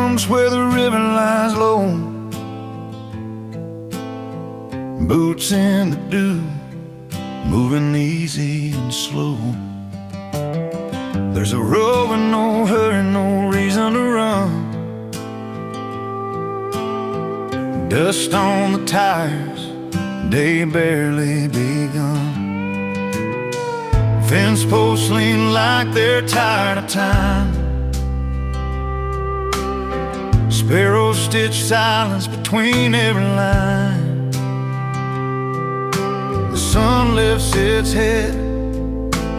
comes where the river lies low, boots in the dew, moving easy and slow. There's a road with no hurry, no reason to run. Dust on the tires, day barely begun. Fence posts lean like they're tired of time. Sparrows stitch silence between every line. The sun lifts its head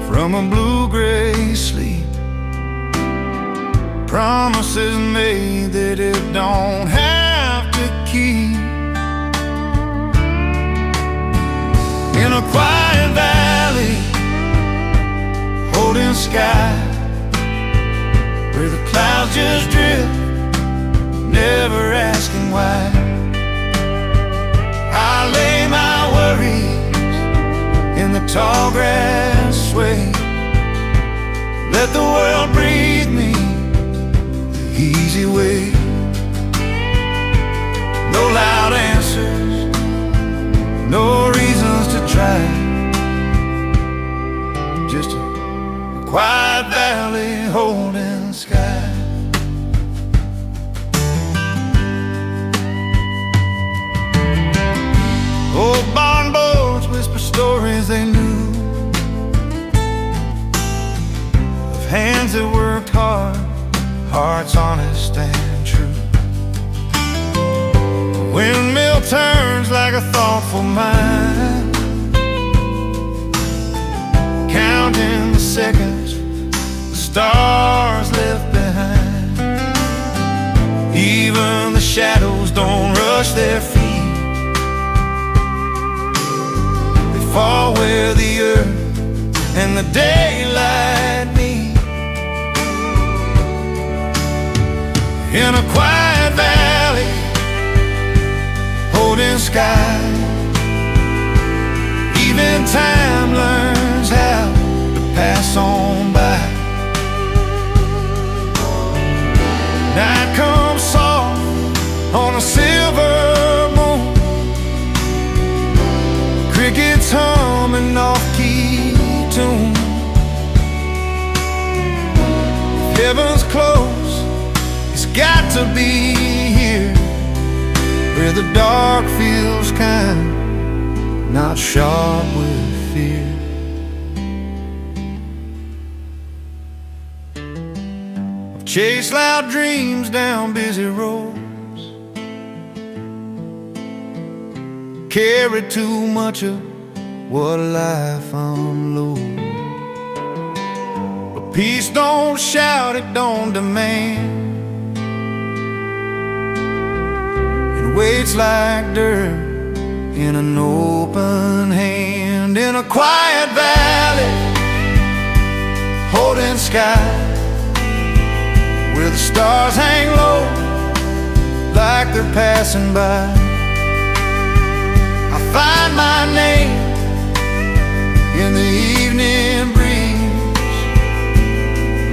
from a blue-gray sleep. Promises made that it don't have to keep. In a quiet valley, holding sky, where the clouds just drift, never asking why. I lay my worries in the tall grass sway. Let the world breathe me the easy way. No loud answers, no reasons to try. Just a quiet valley holding sky. Old barn boards whisper stories they knew of hands that worked hard, hearts honest and true. The windmill turns like a thoughtful mind, counting the seconds, the stars left behind. Even the shadows don't rush their feet. Fall where the earth and the daylight meet. In a quiet valley, holding sky, even time learns how to pass on by. Night comes soft on a silver moon, crickets humming off-key tune. If heaven's close, it's got to be here, where the dark feels kind, not sharp with fear. I've chased loud dreams down busy roads, carried too much of what life unloads. But peace don't shout, it don't demand. It waits like dirt in an open hand. In a quiet valley, holding sky, where the stars hang low like they're passing by. I find my name in the evening breeze,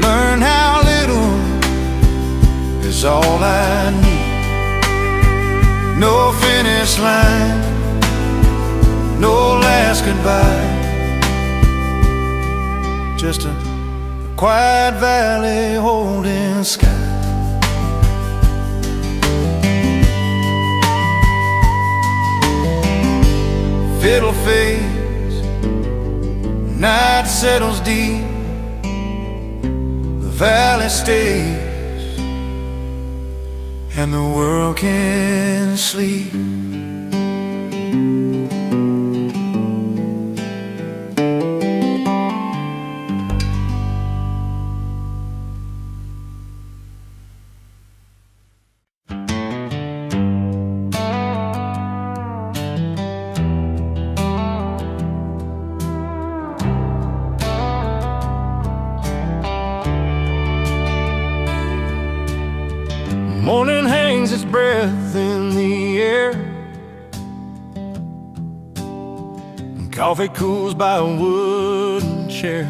learn how little is all I need. No finish line, no last goodbye, just a quiet valley holding sky. Fiddle fades, night settles deep, the valley stays, and the world can sleep. Morning hangs its breath in the air, and coffee cools by a wooden chair.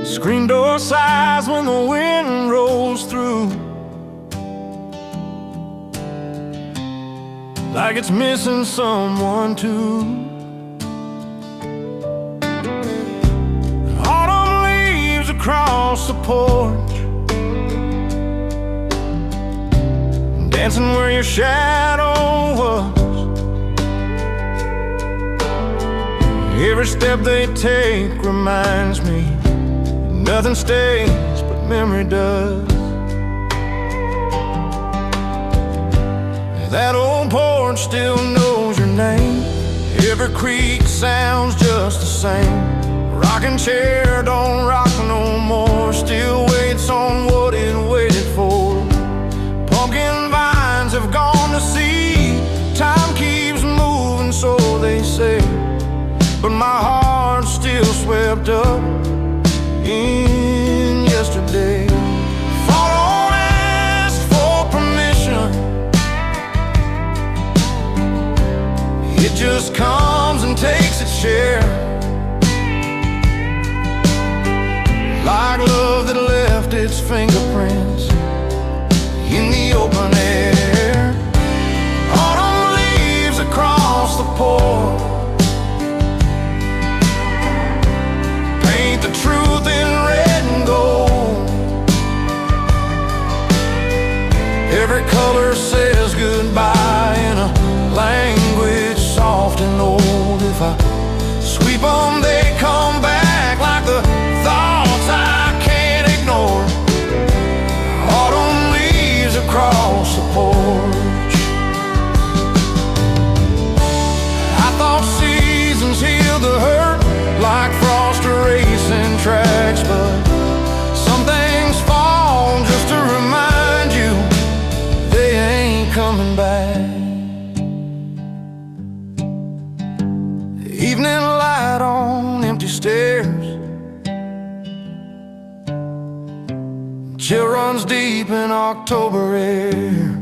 Screen door sighs when the wind rolls like it's missing someone too. Autumn leaves across the porch, dancing where your shadow was. Every step they take reminds me nothing stays but memory does. That old porch still knows your name. Every creak sounds just the same. Rocking chair don't rock no more, still waits on what it waited for. Pumpkin vines have gone to seed, time keeps moving so they say, but my heart's still swept up in yesterday. Fall don't ask for permission, it just comes and takes its share. Like love that left its fingerprints in the open air. Autumn leaves across the porch, paint the truth in red and gold. Every color says goodbye in a language soft and old. If I sweep them, they come back like the thoughts I can't ignore. Autumn leaves across the porch. I thought seasons healed the hurt like frost erasing tracks, but some things fall just to remind you they ain't coming back. Evening light on empty stairs, chill runs deep in October air.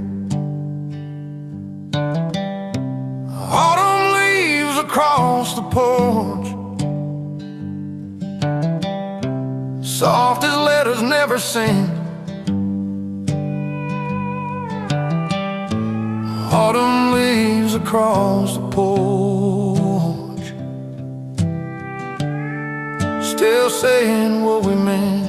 Autumn leaves across the porch, soft as letters never sent. Autumn leaves across the porch, still saying what we meant.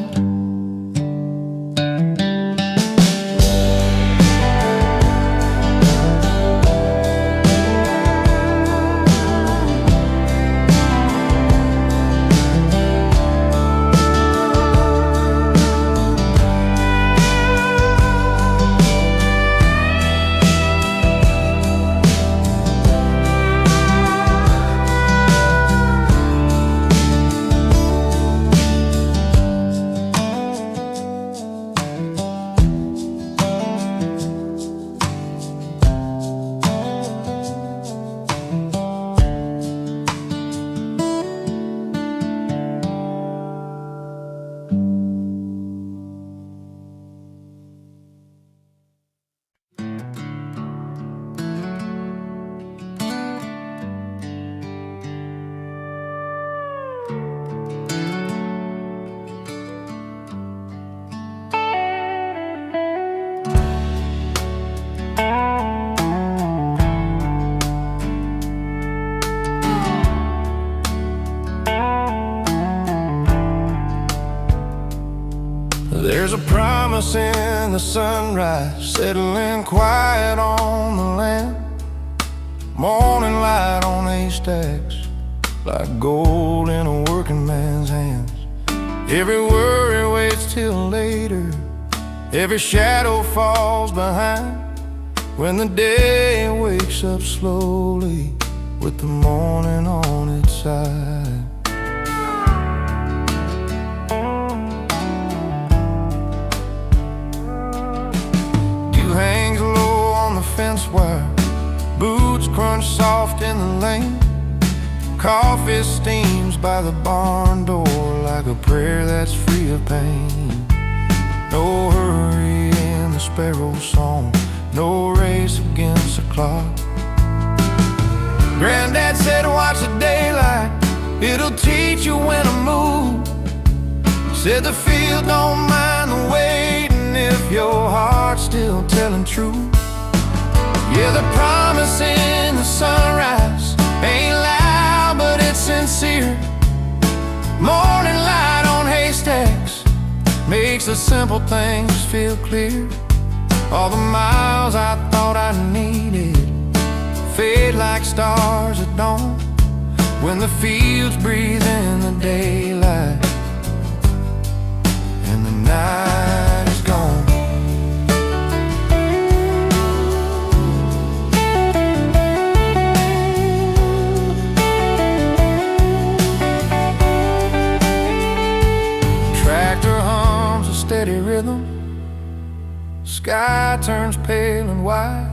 There's a promise in the sunrise, settling quiet on the land. Morning light on these stacks, like gold in a working man's hands. Every worry waits till later, every shadow falls behind, when the day wakes up slowly with the morning on its side. Hangs low on the fence wire, boots crunch soft in the lane. Coffee steams by the barn door like a prayer that's free of pain. No hurry in the sparrow song, no race against the clock. Granddad said watch the daylight, it'll teach you when to move. Said the field don't mind the waiting if your heart's still telling truth. Yeah, the promise promise in the sunrise. Ain't loud, but it's sincere. Morning light on haystacks makes the simple things feel clear. All the miles I thought I needed fade like stars at dawn, when the fields breathe in the daylight and the night is gone. Tractor hums a steady rhythm, sky turns pale and white.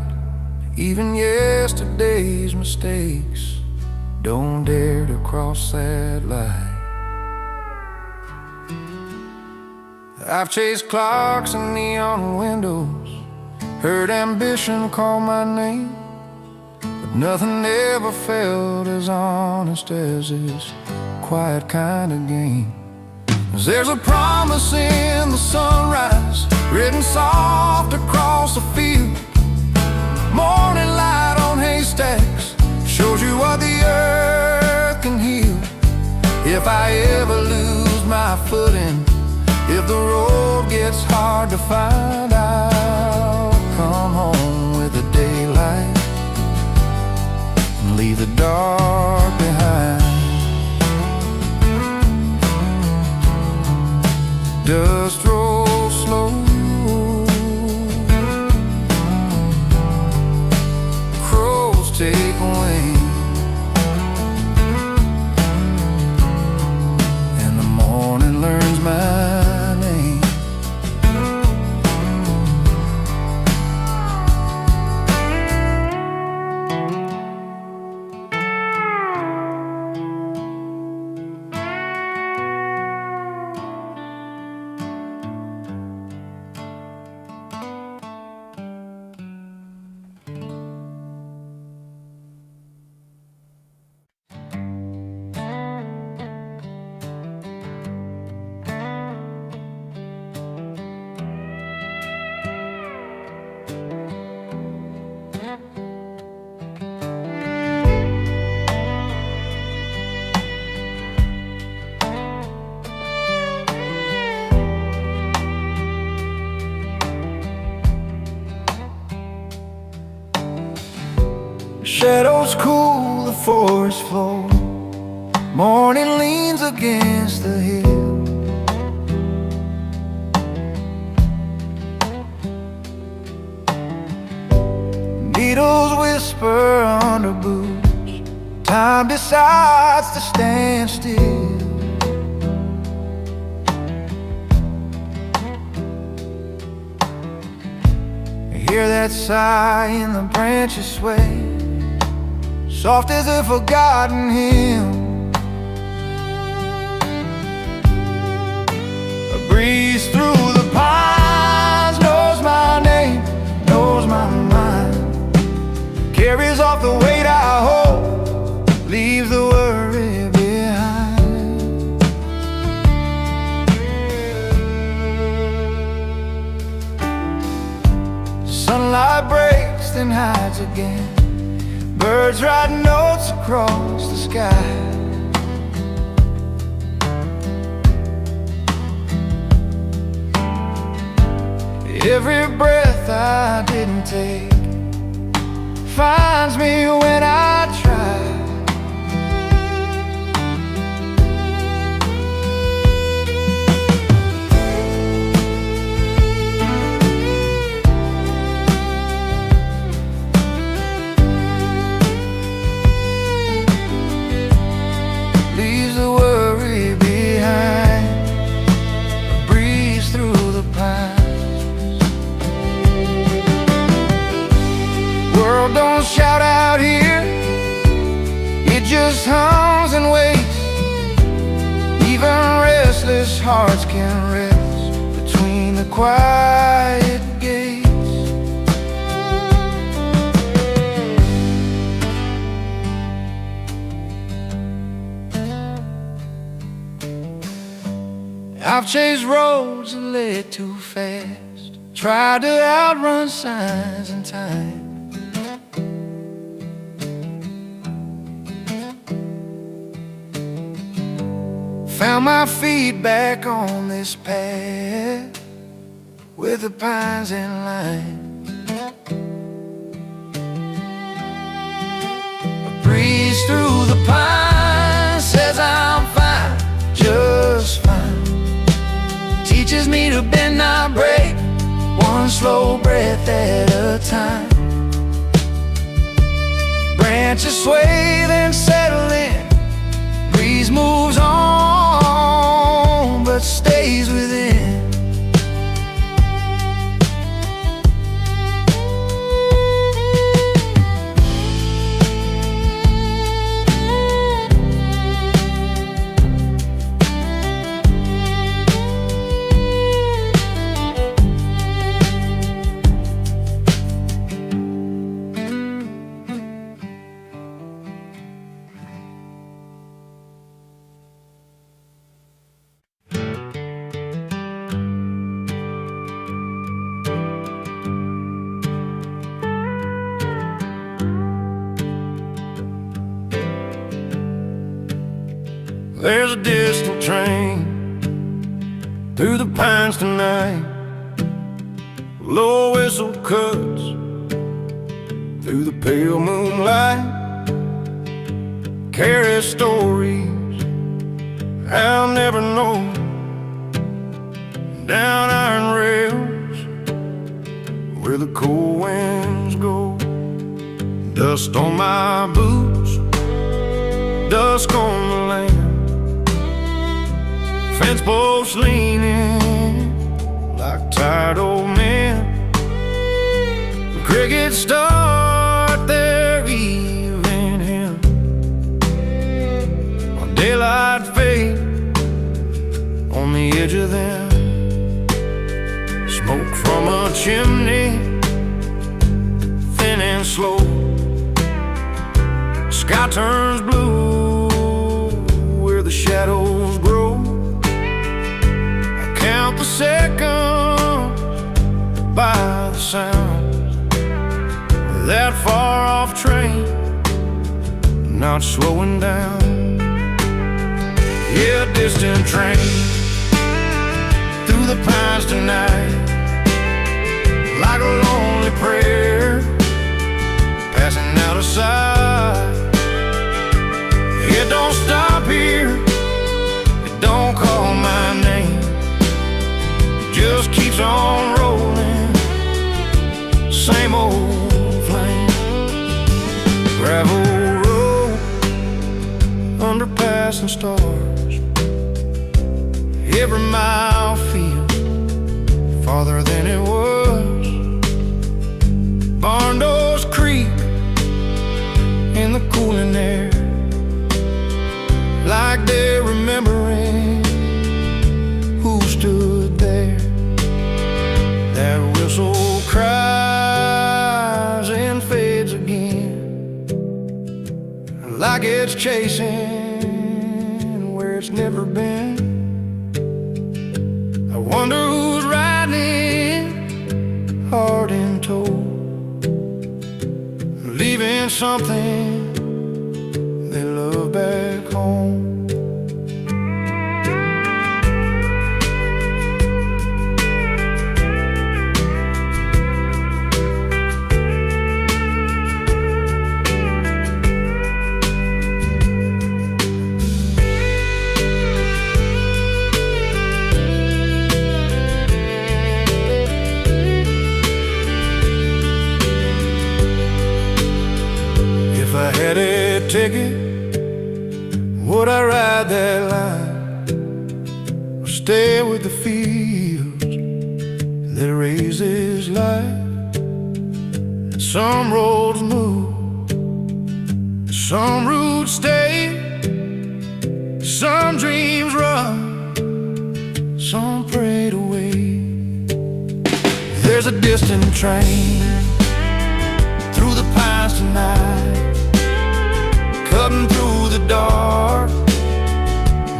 Even yesterday's mistakes don't dare to cross that line. I've chased clocks and neon windows, heard ambition call my name, but nothing ever felt as honest as this quiet kind of game. 'Cause there's a promise in the sunrise, written soft across the field. Morning light on haystacks shows you what the earth can heal. If I ever lose my footing, if the road gets hard to find, I'll come home with the daylight and leave the dark behind. Dust rolls slow, crows take wing, and the morning learns my name. Shadows cool the forest floor, morning leans against the hill. Needles whisper under boots, time decides to stand still. I hear that sigh in the branches sway, soft as a forgotten hymn. A breeze through the pines knows my name, knows my mind, carries off the weight I hold, leaves the worry behind. Sunlight breaks, then hides again. Birds write notes across the sky. Every breath I didn't take finds me when I try. Don't shout out here, it just hums and waits. Even restless hearts can rest between the quiet gates. I've chased roads that led too fast, tried to outrun signs and time. found my feet back on this path with the pines in line. A breeze through the pines says I'm fine, just fine. Teaches me to bend, not break, one slow breath at a time. Branches sway, then settle in. Breeze moves on, but stays within. There's a distant train through the pines tonight. Low whistle cuts through the pale moonlight. Carry stories I'll never know. Down iron rails where the cold winds go. Dust on my boots, dusk on the land. Fence posts leaning like tired old men. The crickets start their evening hymn. While daylight fades on the edge of them. Smoke from a chimney, thin and slow. Sky turns blue where the shadows grow. Count the seconds by the sound of that far off train not slowing down. Yeah, a distant train through the pines tonight, like a lonely prayer passing out of sight. It don't stop here, it don't call my name, just keeps on rolling, same old flame. Gravel road, underpass and stars. Every mile feels farther than it was. Barn doors creak in the cooling air, like they're remembering who stood there. That whistle cries and fades again, like it's chasing where it's never been. I wonder who's riding hard and tow, leaving something they love back home. If I had a ticket, would I ride that line, or stay with the fields that raise this life? Some roads move, some roots stay, some dreams run, some prayed away. There's a distant train through the pines tonight, cutting through the dark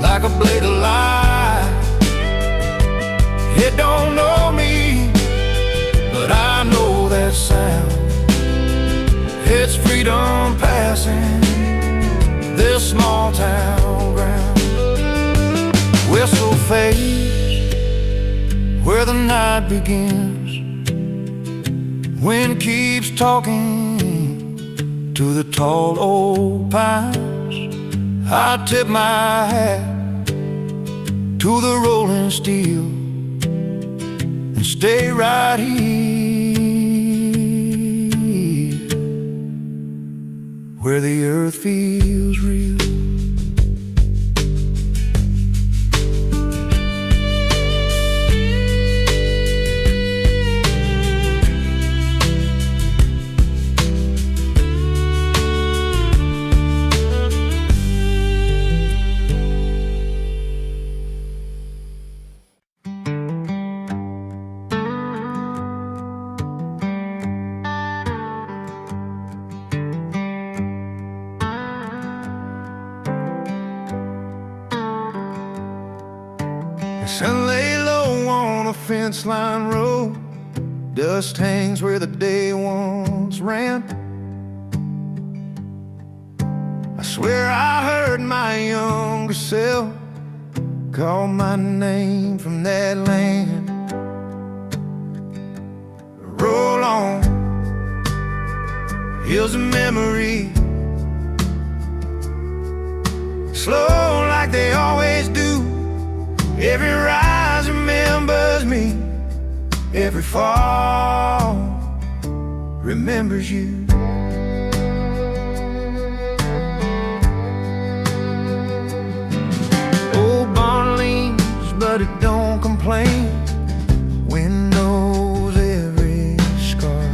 like a blade of light. It don't know me, but I know that sound. It's freedom passing this small town ground. night begins. Wind keeps talking to the tall old pines. I tip my hat to the rolling steel and stay right here where the earth feels real. The sun lay low on a fence line road. Dust hangs where the day once ran. I swear I heard my younger self call my name from that land. Roll on, hills of memory, slow like they always do. Every rise remembers me, every fall remembers you. Old barn leans, but it don't complain. Wind knows every scar.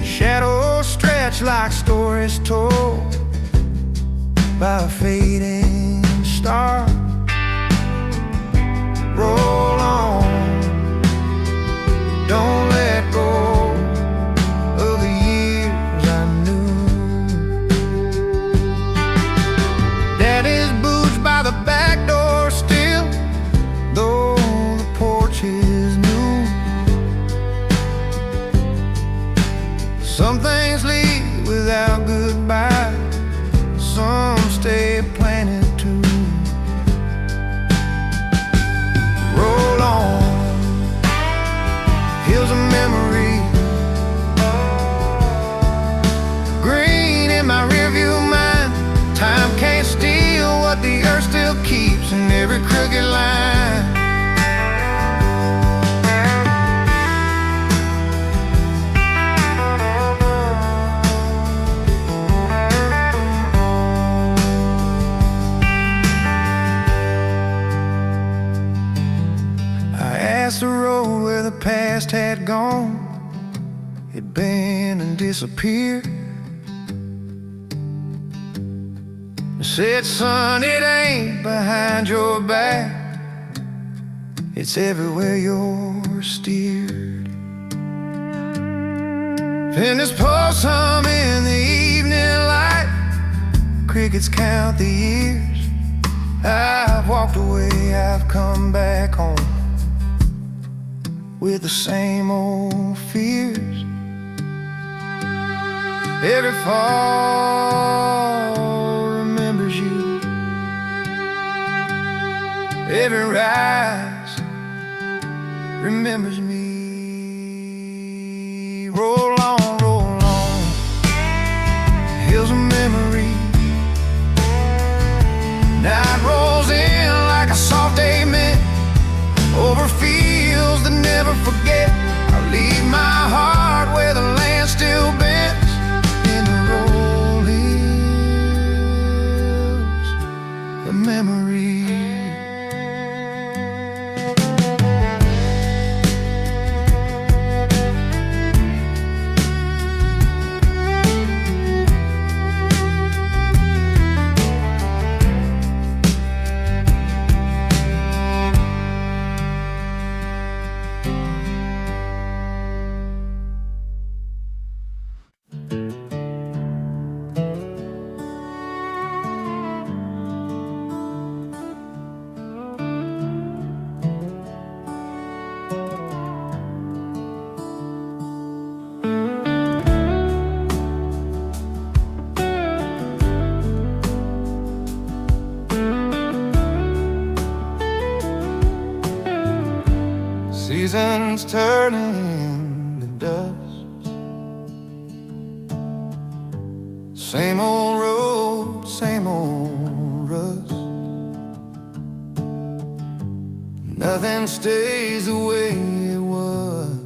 Shadows stretch like stories told by a fading star. Roll on, don't let go of the years I knew. Daddy's boots by the back door still, though the porch is new. Some things leave without goodbye, some stay planted too. Roll on, hills of memory, green in my rearview mind. Time can't steal what the earth still keeps in every crooked line. Past the road where the past had gone, it bent and disappeared. I said, son, it ain't behind your back, it's everywhere you're steered. Fenders pulse hum in the evening light, crickets count the years. I've walked away, I've come back home with the same old fears. Every fall remembers you, every rise remembers me. Roll on, hills of memory. Night rolls in like a soft amen over fields that never forget. I leave my heart where the land still bends in the roll hills, the memory. Seasons turning to dust. Same old road, same old rust. Nothing stays the way it was.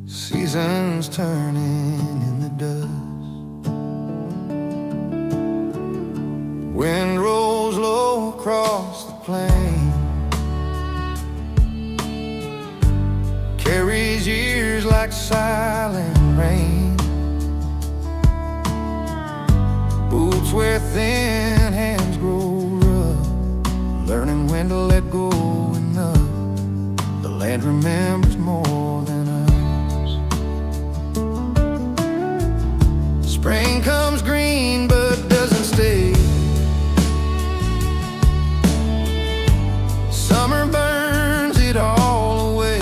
Seasons turning in the dust. Wind rolls low across the plain, carries years like silent rain. Boots wear thin, hands grow rough, learning when to let go enough. The land remembers more than us. Spring comes green but doesn't stay. Summer burns it all away.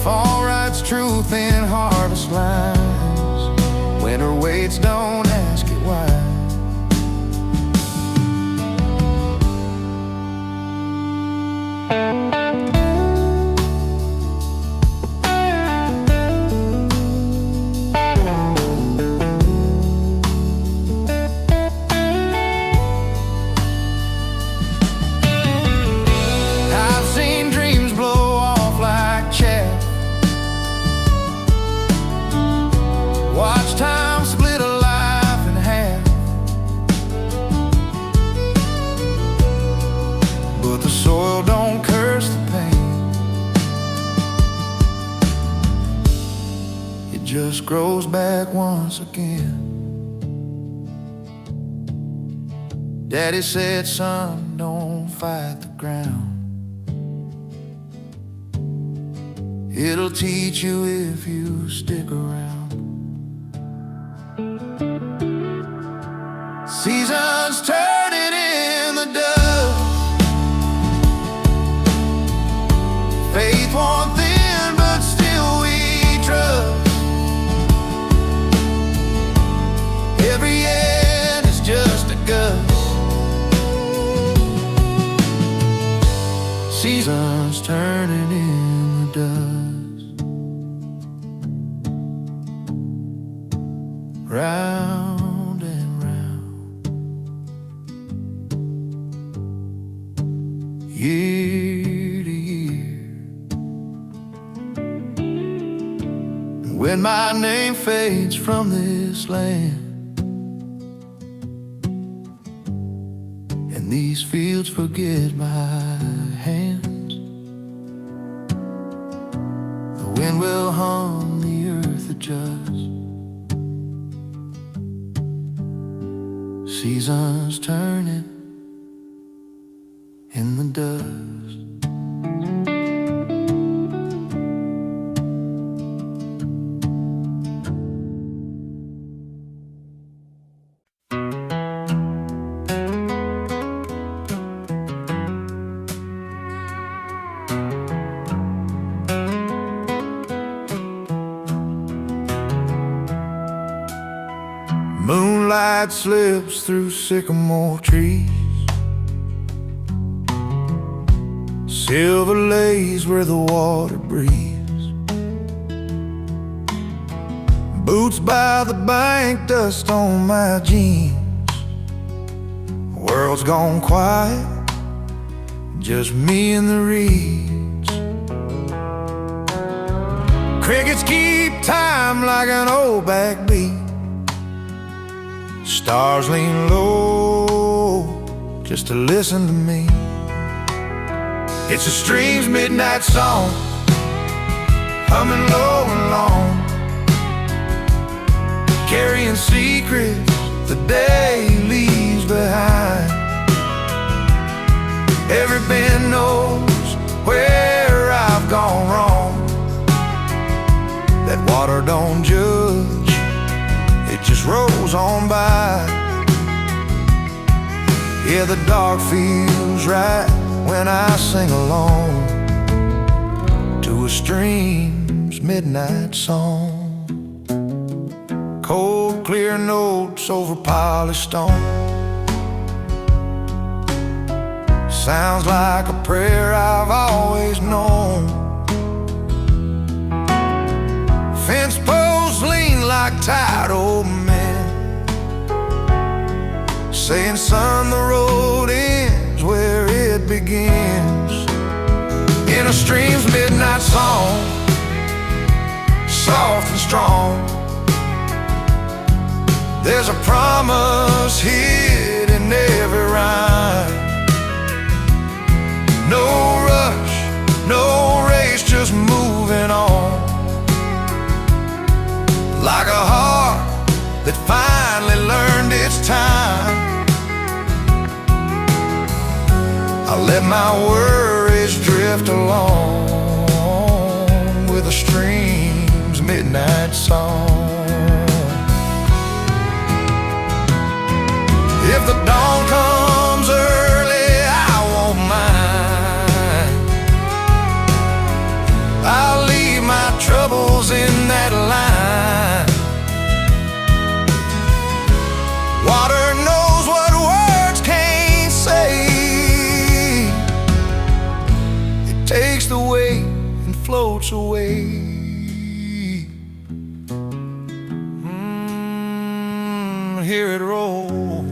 Fall writes truth in harvest lines. Winter waits, don't ask it why. I've seen dreams blow off like chaff, watch time split a life in half. But the soil don't curse the pain, it just grows back once again. Daddy said, son, don't fight the ground. It'll teach you if you stick around. Seasons turning in the dust. Faith worn thin, but still we trust. Every end is just a gust. Seasons turning in the dust. Round and round, year to year. When my name fades from this land, and these fields forget my hands, the wind will hum, the earth adjust. Seasons turning in the dust. Moonlight slips through sycamore trees, silver lays where the water breathes. Boots by the bank, dust on my jeans. World's gone quiet, just me and the reeds. Crickets keep time like an old backbeat. Stars lean low just to listen to me. It's a stream's midnight song, humming low and long, carrying secrets the day leaves behind. Every bend knows where I've gone wrong. That water don't judge, it just rolls on by. Yeah, the dark feels right when I sing along to a stream's midnight song. Cold, clear notes over polished stone, Sounds like a prayer I've always known. Fence posts lean like tired old men, saying, son, the road ends where it begins. In a stream's midnight song, soft and strong, there's a promise hid in every rhyme. No rush, no race, just moving on, like a heart that finally learned its time. I let my worries drift along with a stream's midnight song. If the dawn comes early, I won't mind. I'll leave my troubles in that line. Water knows what words can't say. It takes the weight and floats away. Hear it roll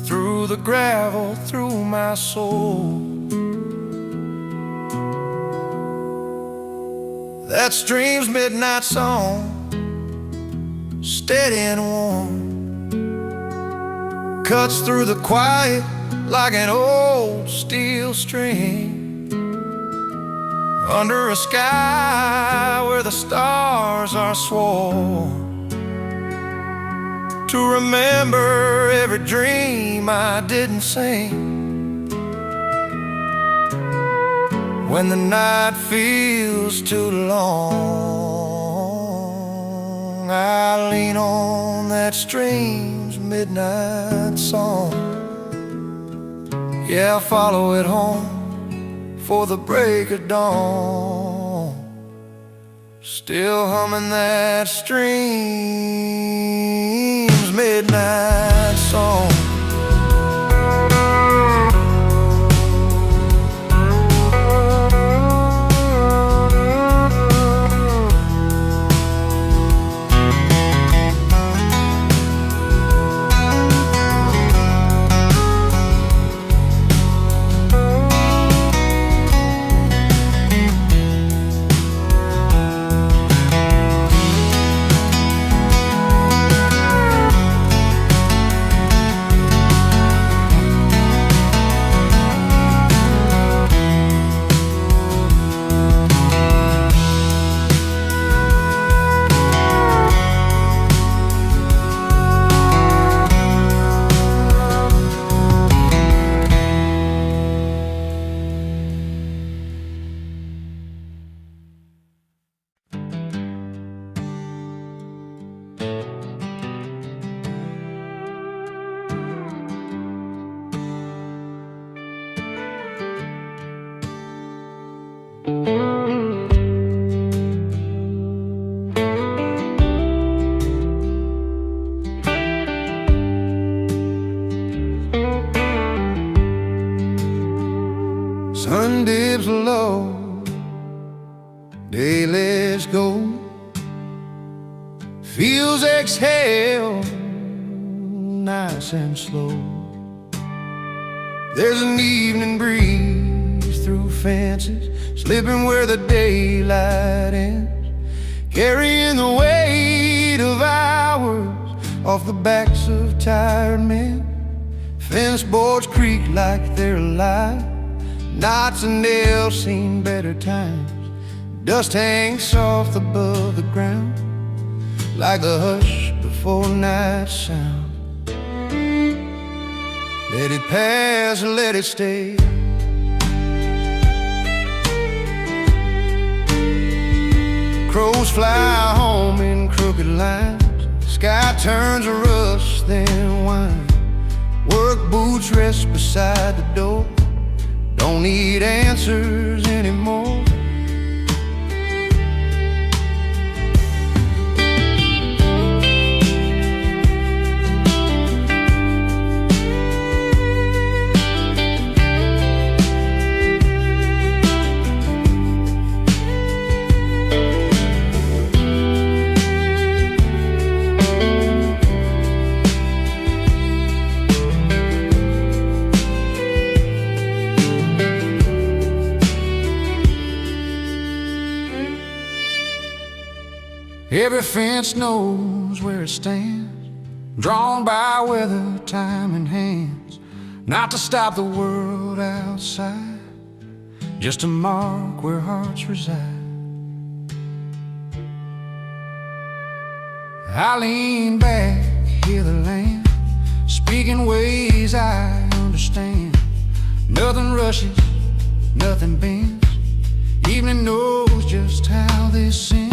through the gravel, through my soul. That stream's midnight song, steady and warm, cuts through the quiet like an old steel string. Under a sky where the stars are sworn, to remember every dream I didn't sing. When the night feels too long, I lean on that stream's midnight song. Yeah, I'll follow it home for the break of dawn, still humming that stream's midnight song. Sun dips low, day lets go, feels exhale nice and slow. There's an evening breeze through fences, slipping where the daylight ends, carrying the weight of hours off the backs of tired men. Fence boards creak like they're alive, knots and nails seen better times. Dust hangs soft above the ground, like the hush before night sound. Let it pass, let it stay. Crows fly home in crooked lines, sky turns to rust, then wine. Work boots rest beside the door, don't need answers anymore. Every fence knows where it stands, drawn by weather, time, and hands, not to stop the world outside, just to mark where hearts reside. I lean back, hear the land speaking ways I understand. Nothing rushes, nothing bends. Evening knows just how they sing.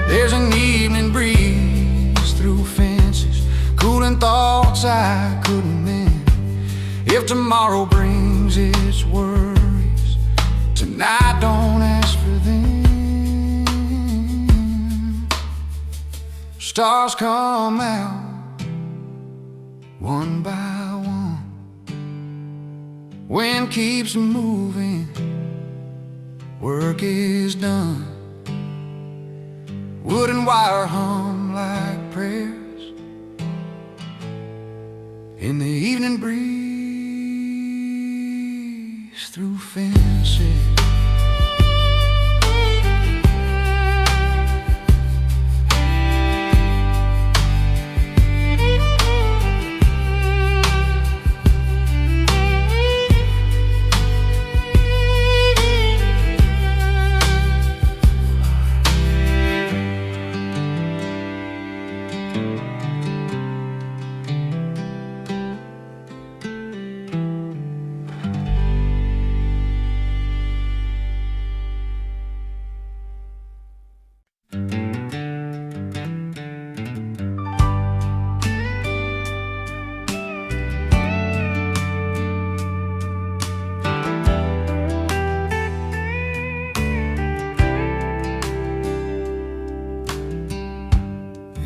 There's an evening breeze through fences, cooling thoughts I couldn't mend. If tomorrow brings its worries, tonight don't ask for them. Stars come out one by one, wind keeps moving, work is done. Wooden wire hum like prayers in the evening breeze through fences.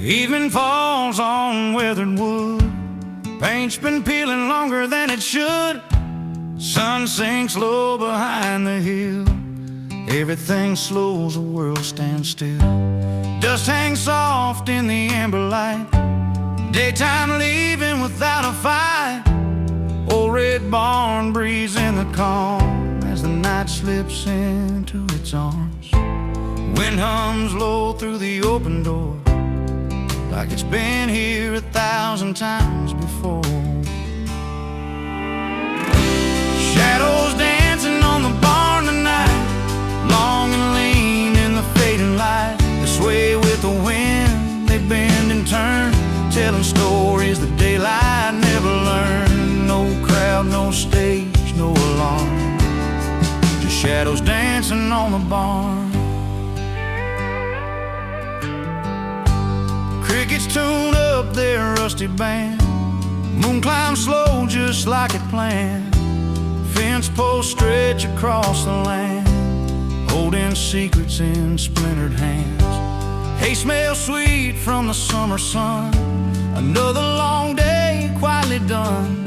Evening falls on weathered wood, paint's been peeling longer than it should. Sun sinks low behind the hill, everything slows, the world stands still. Dust hangs soft in the amber light, daytime leaving without a fight. Old red barn breathes in the calm as the night slips into its arms. Wind hums low through the open door, like it's been here 1,000 times before. Shadows dancing on the barn tonight, long and lean in the fading light. They sway with the wind, they bend and turn, telling stories the daylight never learned. No crowd, no stage, no alarm, just shadows dancing on the barn. Crickets tune up their rusty band, moon climbs slow just like it planned. Fence posts stretch across the land, holding secrets in splintered hands. Hay smells sweet from the summer sun, another long day quietly done.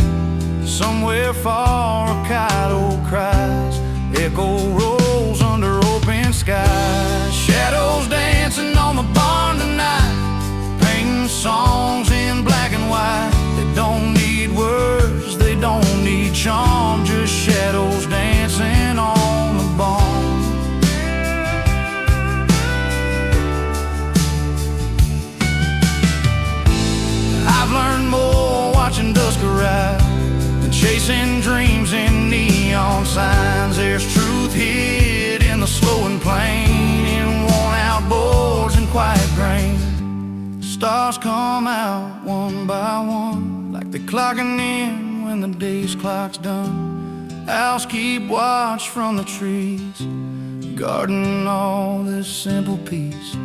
Somewhere far a coyote cries, echo rolls under open skies. Shadows dancing on the barn tonight, songs in black and white. They don't need words, they don't need charm, just shadows dancing on the barn. I've learned more watching dusk arrive than chasing dreams in neon signs. There's truth hid in the slowing plain, in worn out boards and quiet grain. Stars come out one by one, like they're clocking in when the day's clock's done. Owls keep watch from the trees, guarding all this simple peace.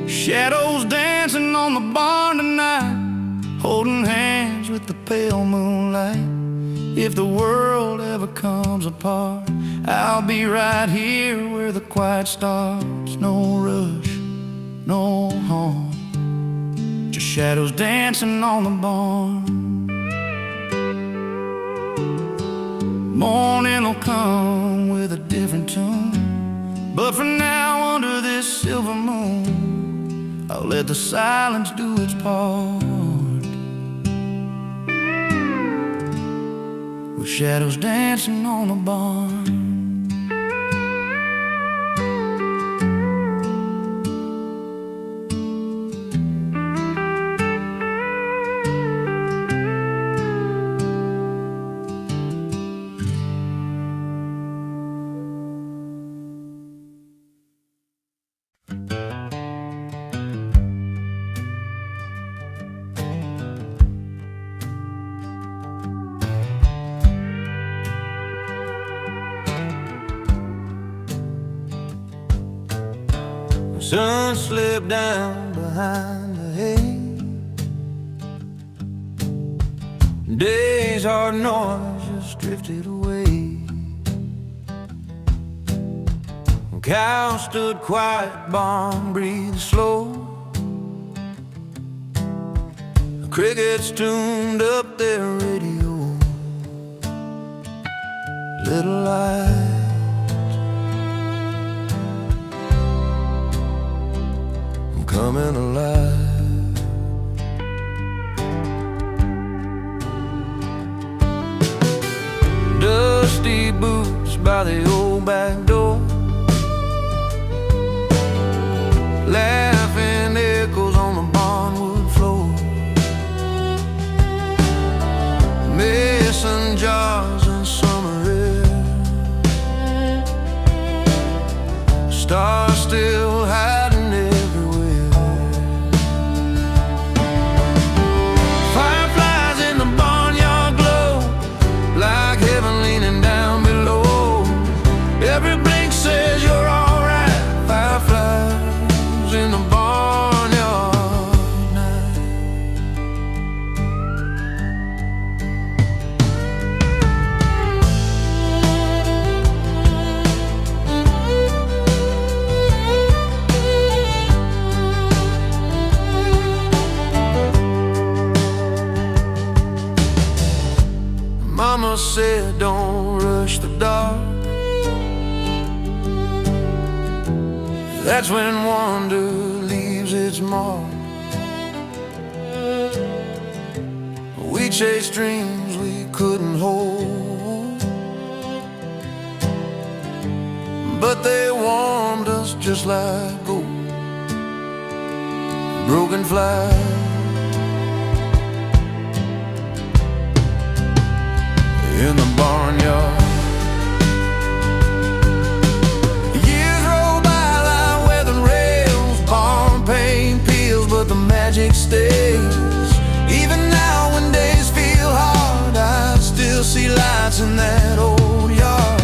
Shadows dancing on the barn tonight, holding hands with the pale moonlight. If the world ever comes apart, I'll be right here where the quiet starts. No rush, no harm, just shadows dancing on the barn. Morning will come with a different tune, but for now under this silver moon, I'll let the silence do its part, with shadows dancing on the barn. Sun slipped down behind the hay. Day's hard noise just drifted away. Cow stood quiet, barn breathed slow. Crickets tuned up their radio. Little light, I'm coming alive. Dusty boots by the old back door, laughing echoes on the barnwood floor. Mason jars in summer air, stars still hiding everywhere. Fireflies in the barnyard glow, like heaven leaning down below. Every blink says you're alright. Fireflies in the barnyard night. Mama said don't rush the dark. That's when wonder leaves its mark. We chased dreams we couldn't hold, but they warmed us just like gold. Broken flag in the barnyard. Years roll by like weathered rails, barn paint peels, but the magic stays. Even now when days feel hard, I still see lights in that old yard.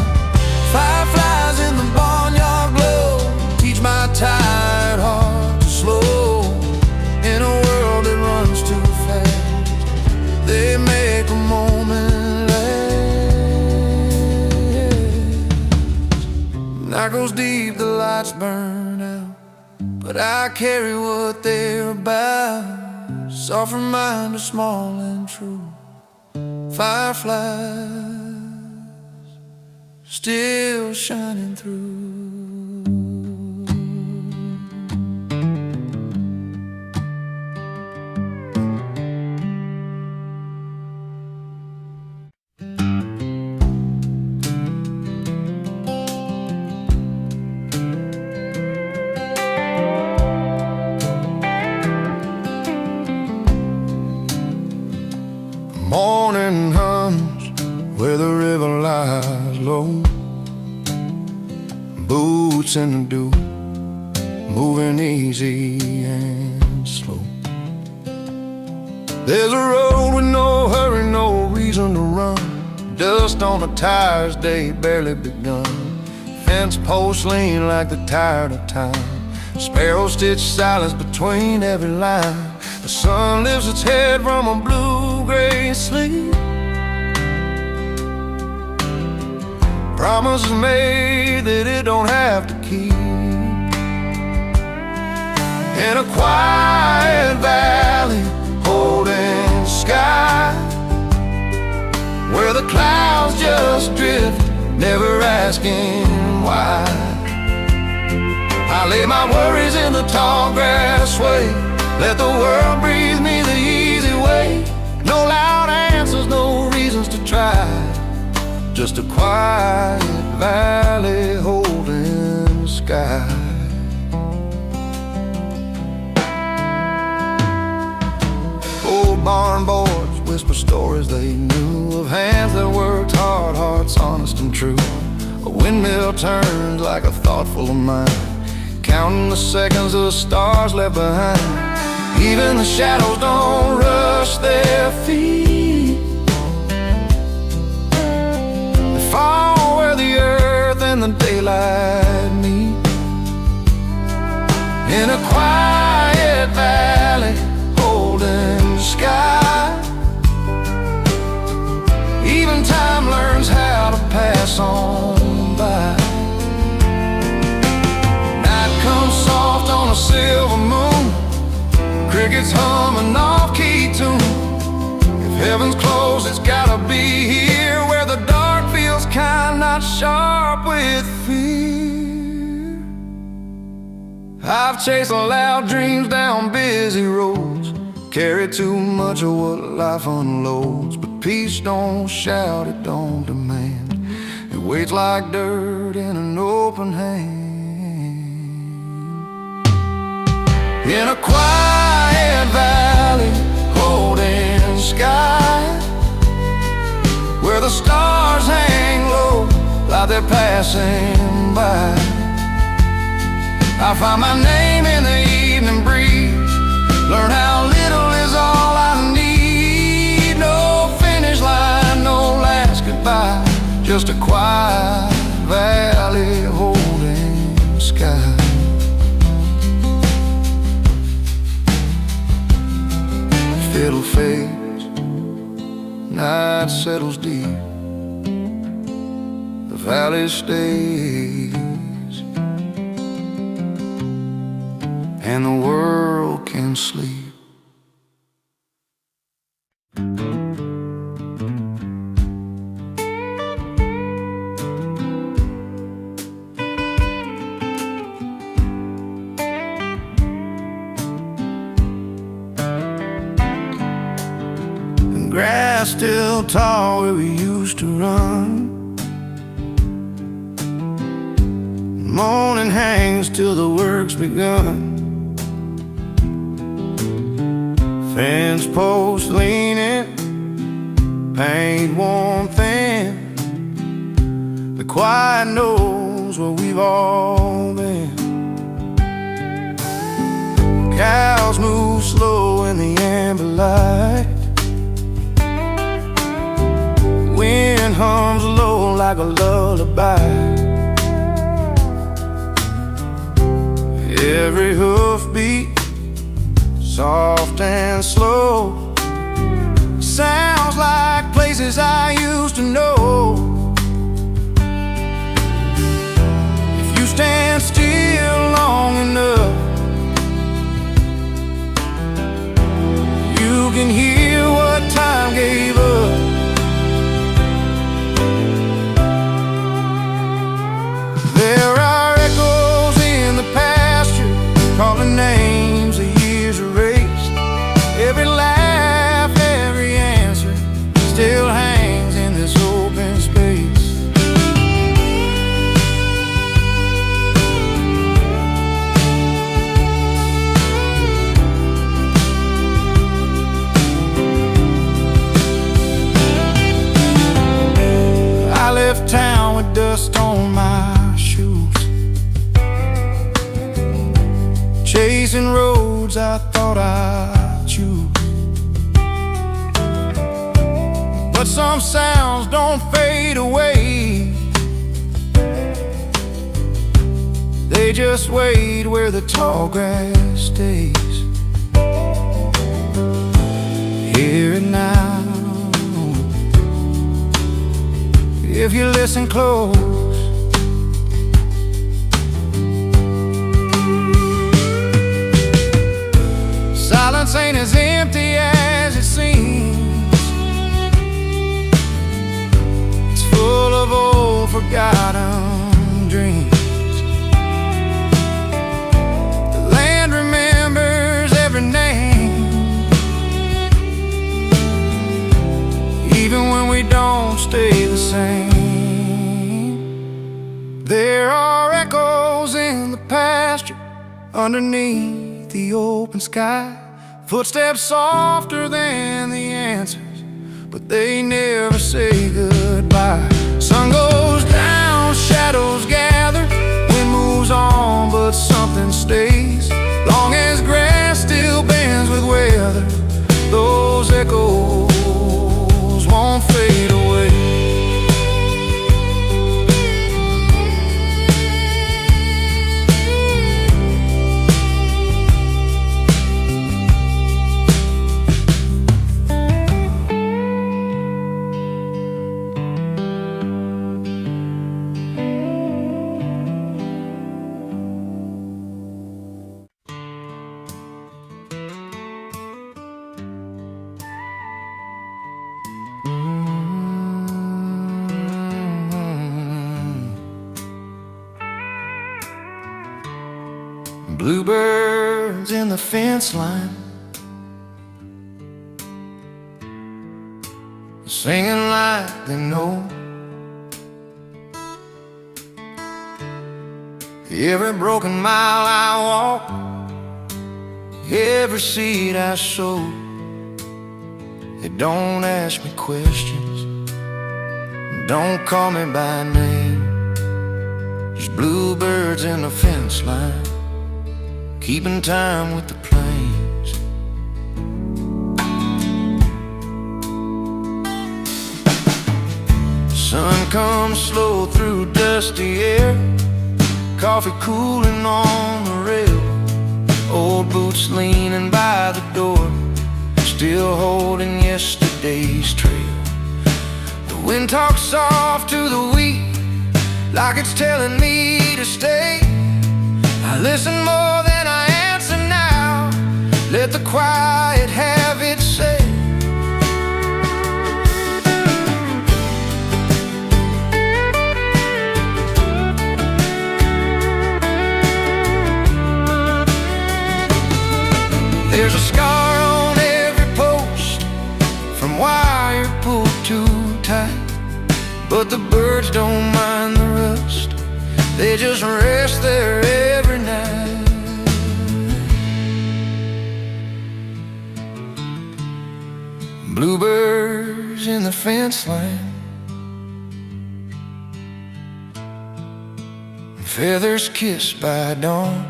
Fireflies in the barnyard glow, teach my tired heart to slow. In a world that runs too fast, they make a moment last. Night goes deep, the lights burn out, but I carry what they're about. Soft reminder, small and true. Fireflies still shining through. Morning hums where the river lies low. Boots in the dew, moving easy and slow. There's a road with no hurry, no reason to run. Dust on the tires, day barely begun. Fence posts lean like they're tired of time. Sparrows stitch silence between every line. The sun lifts its head from a blue-gray sleep. Promises made that it don't have to keep. In a quiet valley, holding sky, where the clouds just drift, never asking why. I lay my worries in the tall grass sway. Let the world breathe me the easy way. No loud answers, no reasons to try. Just a quiet valley holding sky. Old barn boards whisper stories they knew of hands that worked hard, hearts honest and true. A windmill turns like a thoughtful mind, counting the seconds of the stars left behind. Even the shadows don't rush their feet. They fall where the earth and the daylight meet. in a quiet valley, holding the sky. Even time learns how to pass on by. Night comes soft on a silver moon, crickets hum an off-key tune. If heaven's closed, it's gotta be here, where the dark feels kind, not sharp with fear. I've chased loud dreams down busy roads, carried too much of what life unloads. But peace don't shout, it don't demand, it waits like dirt in an open hand. In a quiet valley, holding the sky, where the stars hang low like they're passing by, I find my name in the evening breeze, learn how little is all I need. No finish line, no last goodbye, just a quiet valley holding the sky. Fiddle fades, night settles deep, the valley stays, and the world can sleep. Grass still tall where we used to run, morning hangs till the work's begun. Fence post leaning, paint worn thin, the quiet knows where we've all been. Cows move slow in the amber light, wind hums low like a lullaby. Every hoofbeat, soft and slow, sounds like places I used to know. If you stand still long enough, you can hear what time gave up. There are echoes in the pasture, calling names the years erased. Every laugh, every answer still hangs in this open space. I left town with dust on my shoes, chasing roads I thought I'd choose. But some sounds don't fade away, they just wait where the tall grass stays. Hear it now, if you listen close. Silence ain't as empty as it seems, it's full of old forgotten dreams. The land remembers every name, even when we don't stay the same. There are echoes in the pasture, underneath the open sky, footsteps softer than the answers, but they never say goodbye. Sun goes down, shadows gather, wind moves on, but something stays. Long as grass still bends with weather, those echoes won't fade away. Bluebirds in the fence line, singing like they know. Every broken mile I walk, every seed I sow. They don't ask me questions, don't call me by name. Just bluebirds in the fence line, keeping time with the plains. Sun comes slow through dusty air, coffee cooling on the rail. Old boots leaning by the door, still holding yesterday's trail. The wind talks soft to the wheat, like it's telling me to stay. I listen more than I answer now, let the quiet have its say. There's a scar on every post from wire pulled too tight, but the birds don't mind the rust, they just rest there every night. Bluebirds in the fence line, feathers kissed by dawn.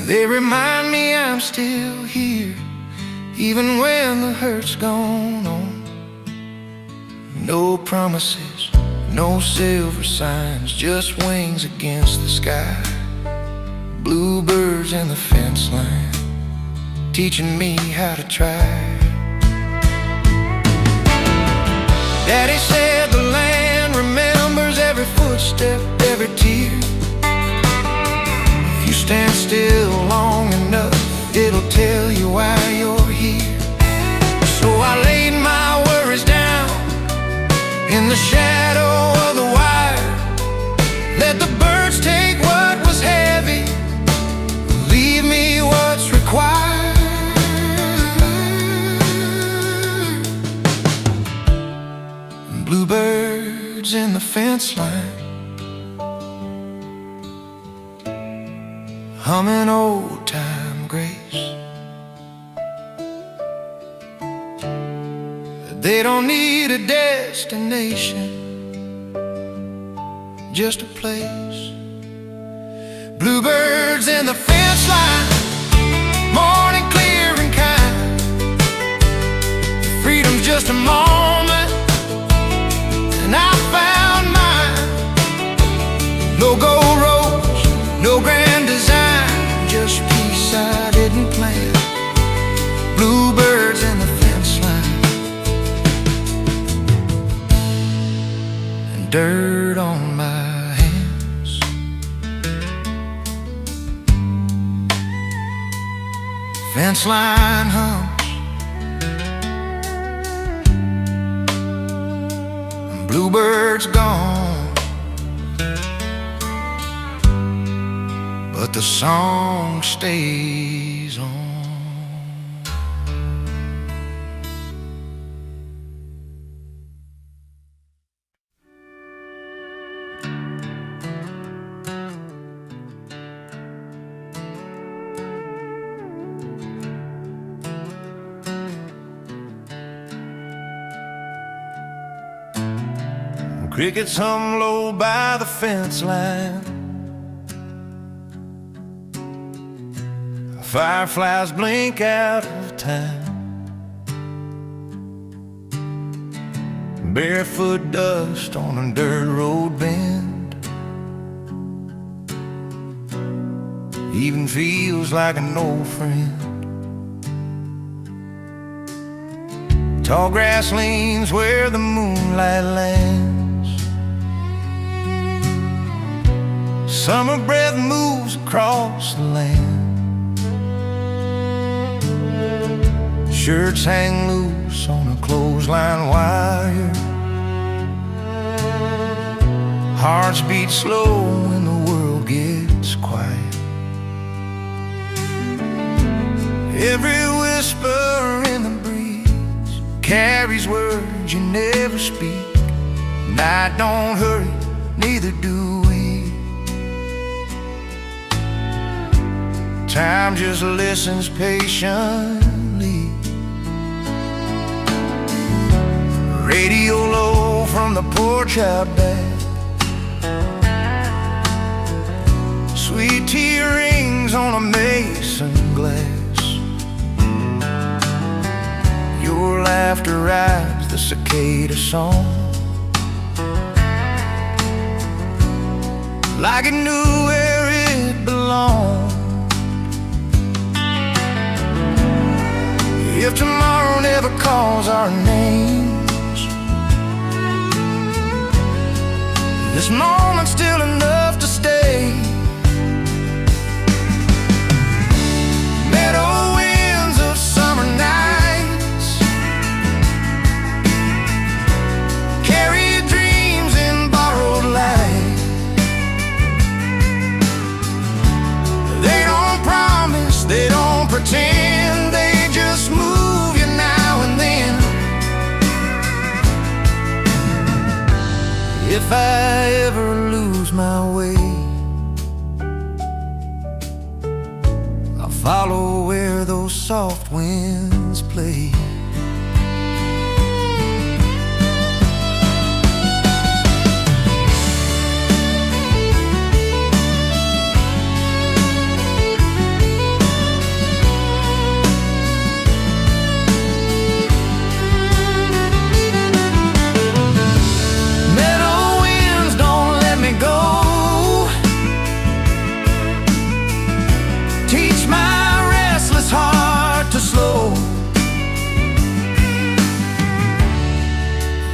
They remind me I'm still here, even when the hurt's gone on. No promises, no silver signs, just wings against the sky. Bluebirds in the fence line, teaching me how to try. Daddy said the land remembers every footstep, every tear. If you stand still long enough, it'll tell you why you're here. So I laid my worries down in the shadow of the wire, let the birds take what was heavy, leave me what's required. Bluebirds in the fence line, humming old time grace. They don't need a destination, just a place. Bluebirds in the fence line, morning clear and kind. Freedom's just a moment, and I found mine. No gold roads, no grand design, just peace I didn't plan. Bluebirds in the fence line, and dirt on my hands. Fence line hums, bluebirds gone, but the song stays on. Crickets hum low by the fence line, fireflies blink out of time. Barefoot dust on a dirt road bend, even feels like an old friend. Tall grass leans where the moonlight lands. Summer breath moves across the land. Shirts hang loose on a clothesline wire. Hearts beat slow when the world gets quiet. Every whisper in the breeze carries words you never speak. Night don't hurry, neither do we. Time just listens patiently. Radio low from the porch out back. Sweet tea rings on a mason glass. Your laughter rides the cicada song, like it knew where it belonged. If tomorrow never calls our names, this moment's still enough to stay. Meadow winds of summer nights carry dreams in borrowed light. They don't promise, they don't pretend, they just move you now and then. If I ever lose my way, I'll follow where those soft winds play.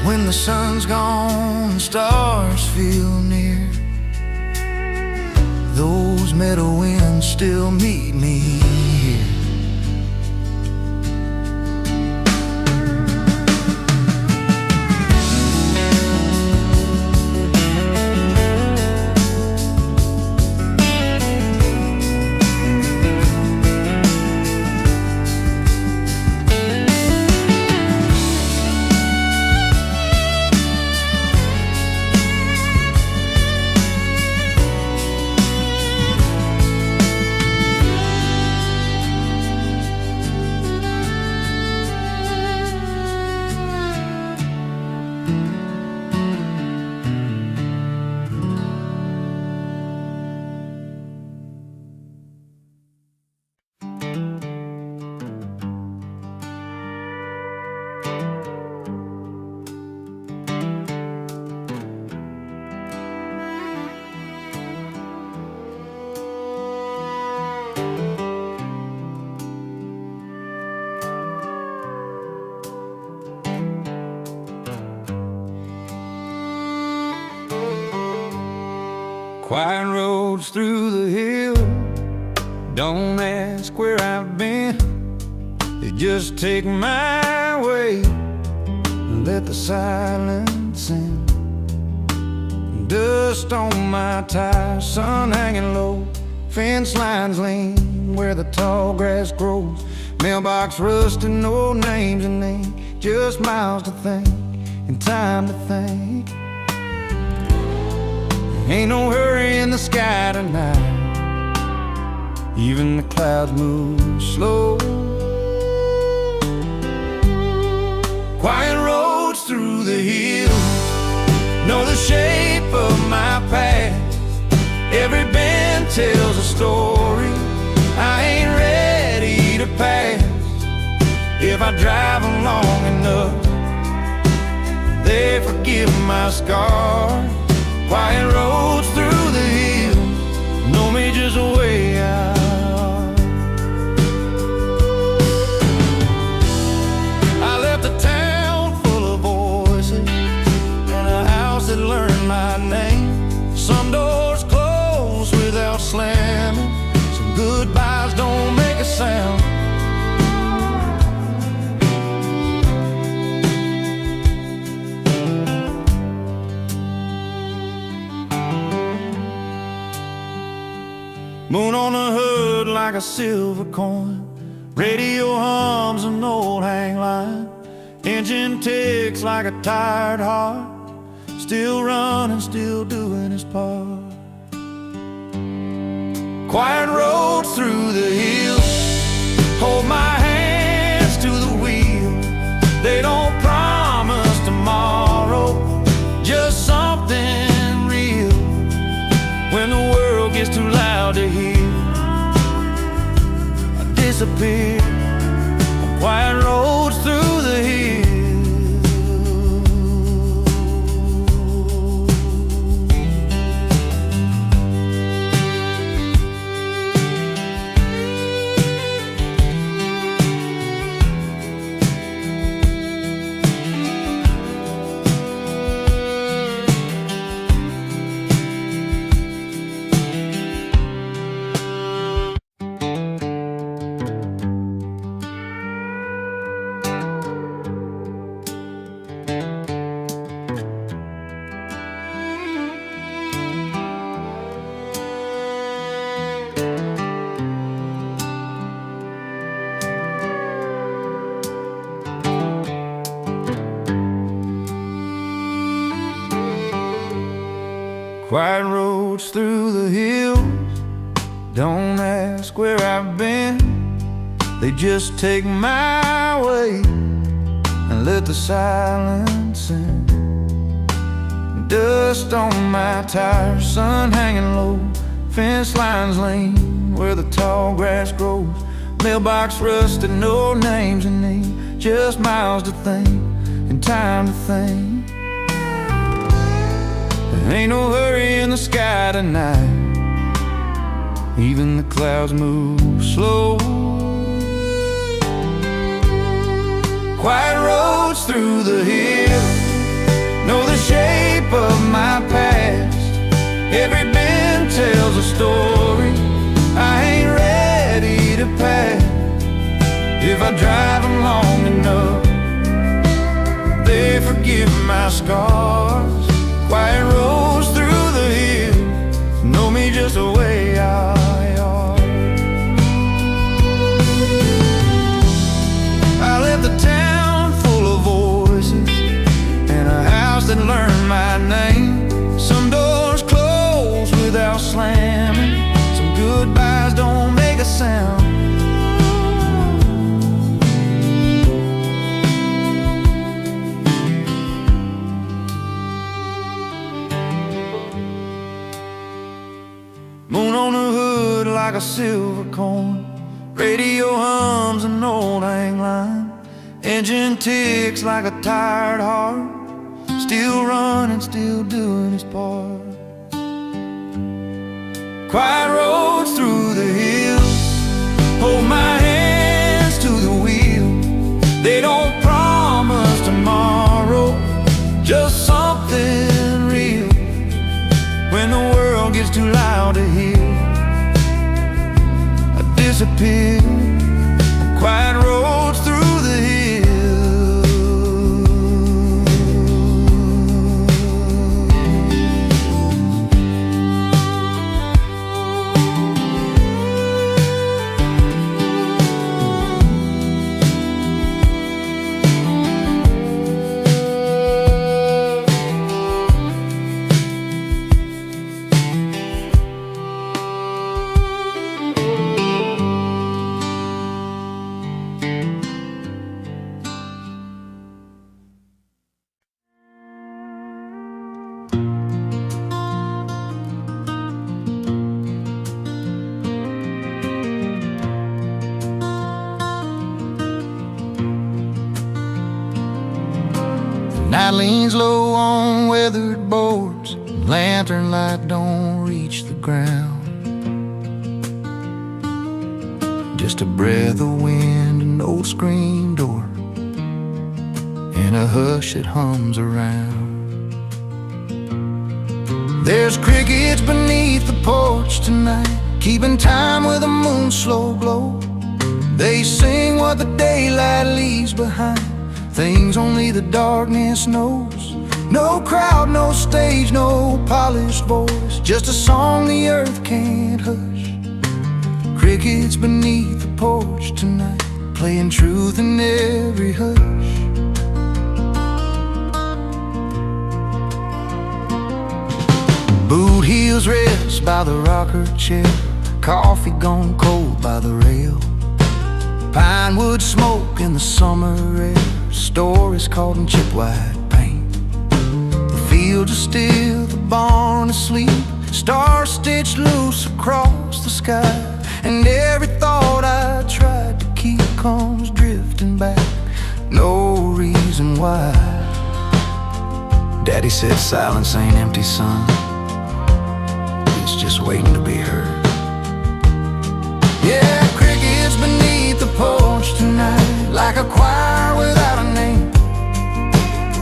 When the sun's gone and stars feel near, those meadow winds still meet me here. Quiet roads through the hill, don't ask where I've been. They just take my way, let the silence in. Dust on my tires, sun hanging low, fence lines lean where the tall grass grows. Mailbox rusted, no names in ink, just miles to think and time to think. Ain't no hurry in the sky tonight, even the clouds move slow. Quiet roads through the hills, know the shape of my path. Every bend tells a story I ain't ready to pass. If I drive them long enough, they forgive my scars. Quiet roads through the hills, know me just the way I are. I left a town full of voices and a house that learned my name. Some doors close without slamming, some goodbyes don't make a sound. Moon on the hood like a silver coin. Radio hums an old hang line. Engine ticks like a tired heart. Still running, still doing his part. Quiet roads through the hills. Hold my hands to the wheel. They don't promise tomorrow, just something real. When the world gets too loud to hear, I disappear on quiet roads through the hills. Quiet roads through the hills. Don't ask where I've been. They just take my way and let the silence in. Dust on my tires, sun hanging low. Fence lines lean where the tall grass grows. Mailbox rusted, no names in need. Just miles to think and time to think. There ain't no hurry in the sky tonight. Even the clouds move slow. Quiet roads through the hills. Know the shape of my past. Every bend tells a story I ain't ready to pass. If I drive them long enough, they forgive my scars. Quiet roads through the hills. Know me just the way I are. I left the town full of voices and a house that learned my name. Some doors close without slamming. Some goodbyes don't make a sound. Moon on the hood like a silver coin. Radio hums an old hang line. Engine ticks like a tired heart. Still running, still doing his part. Quiet roads through the hills. Hold my hands to the wheel. They don't promise tomorrow, just something real. When the world gets too loud to hear, I disappear on quiet roads through the hills. Night leans low on weathered boards. Lantern light don't reach the ground. Just a breath of wind, an old screen door, and a hush that hums around. There's crickets beneath the porch tonight, keeping time with the moon's slow glow. They sing what the daylight leaves behind, things only the darkness knows. No crowd, no stage, no polished voice, just a song the earth can't hush. Crickets beneath the porch tonight, playing truth in every hush. Boot heels rest by the rocker chair, coffee gone cold by the rail. Pine wood smoke in the summer air, stories caught in chip-white paint. The fields are still, the barn asleep, stars stitched loose across the sky. And every thought I tried to keep comes drifting back, no reason why. Daddy said silence ain't empty, son, it's just waiting to be heard. Yeah, crickets beneath the porch tonight, like a choir without a name.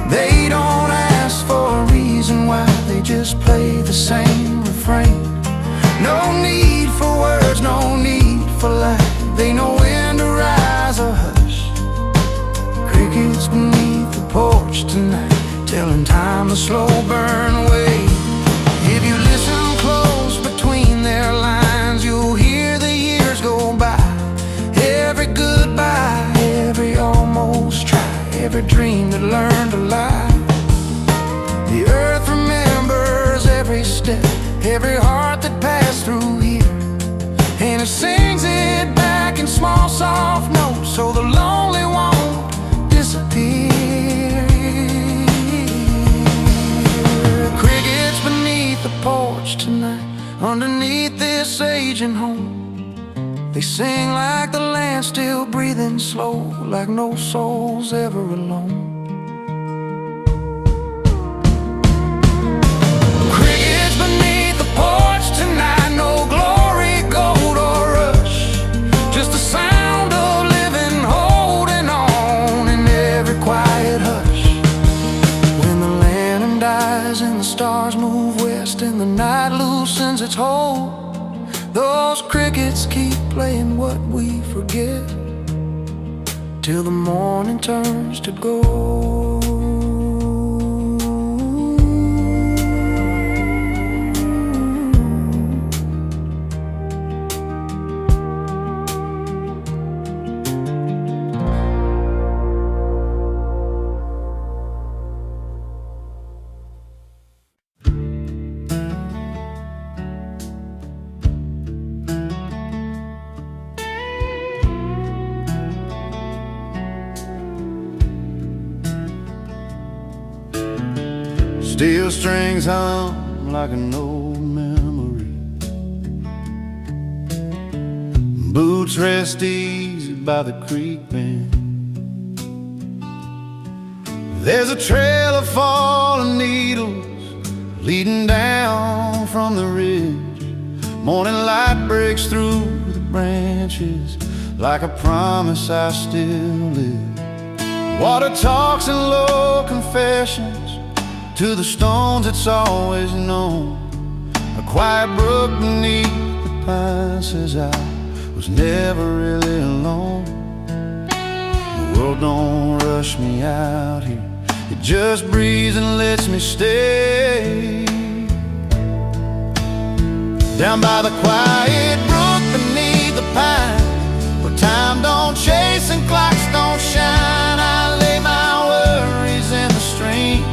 They don't ask for a reason why, they just play the same refrain. No need for words, no need for light, they know when to rise or hush. Crickets beneath the porch tonight, telling time to slow burn away. If you listen close between their lines, you'll hear the years go by. Every goodbye, every almost try, every dream that learned to lie. The earth remembers every step, every heart that passed through here, and it sings it back in small soft notes, so the lonely won't disappear. Crickets beneath the porch tonight, underneath this aging home. They sing like the land still breathing slow, like no soul's ever alone. Crickets beneath the porch tonight, no glory, gold or rush, just the sound of living, holding on in every quiet hush. When the lantern dies and the stars move west and the night loosens its hold, those crickets keep playing what we forget, till the morning turns to gold. Steel strings hum like an old memory, boots rest easy by the creek bend. There's a trail of fallen needles leading down from the ridge. Morning light breaks through the branches like a promise I still live. Water talks in low confessions to the stones it's always known. A quiet brook beneath the pine says I was never really alone. The world don't rush me out here, it just breathes and lets me stay. Down by the quiet brook beneath the pine, where time don't chase and clocks don't shine, I lay my worries in the stream,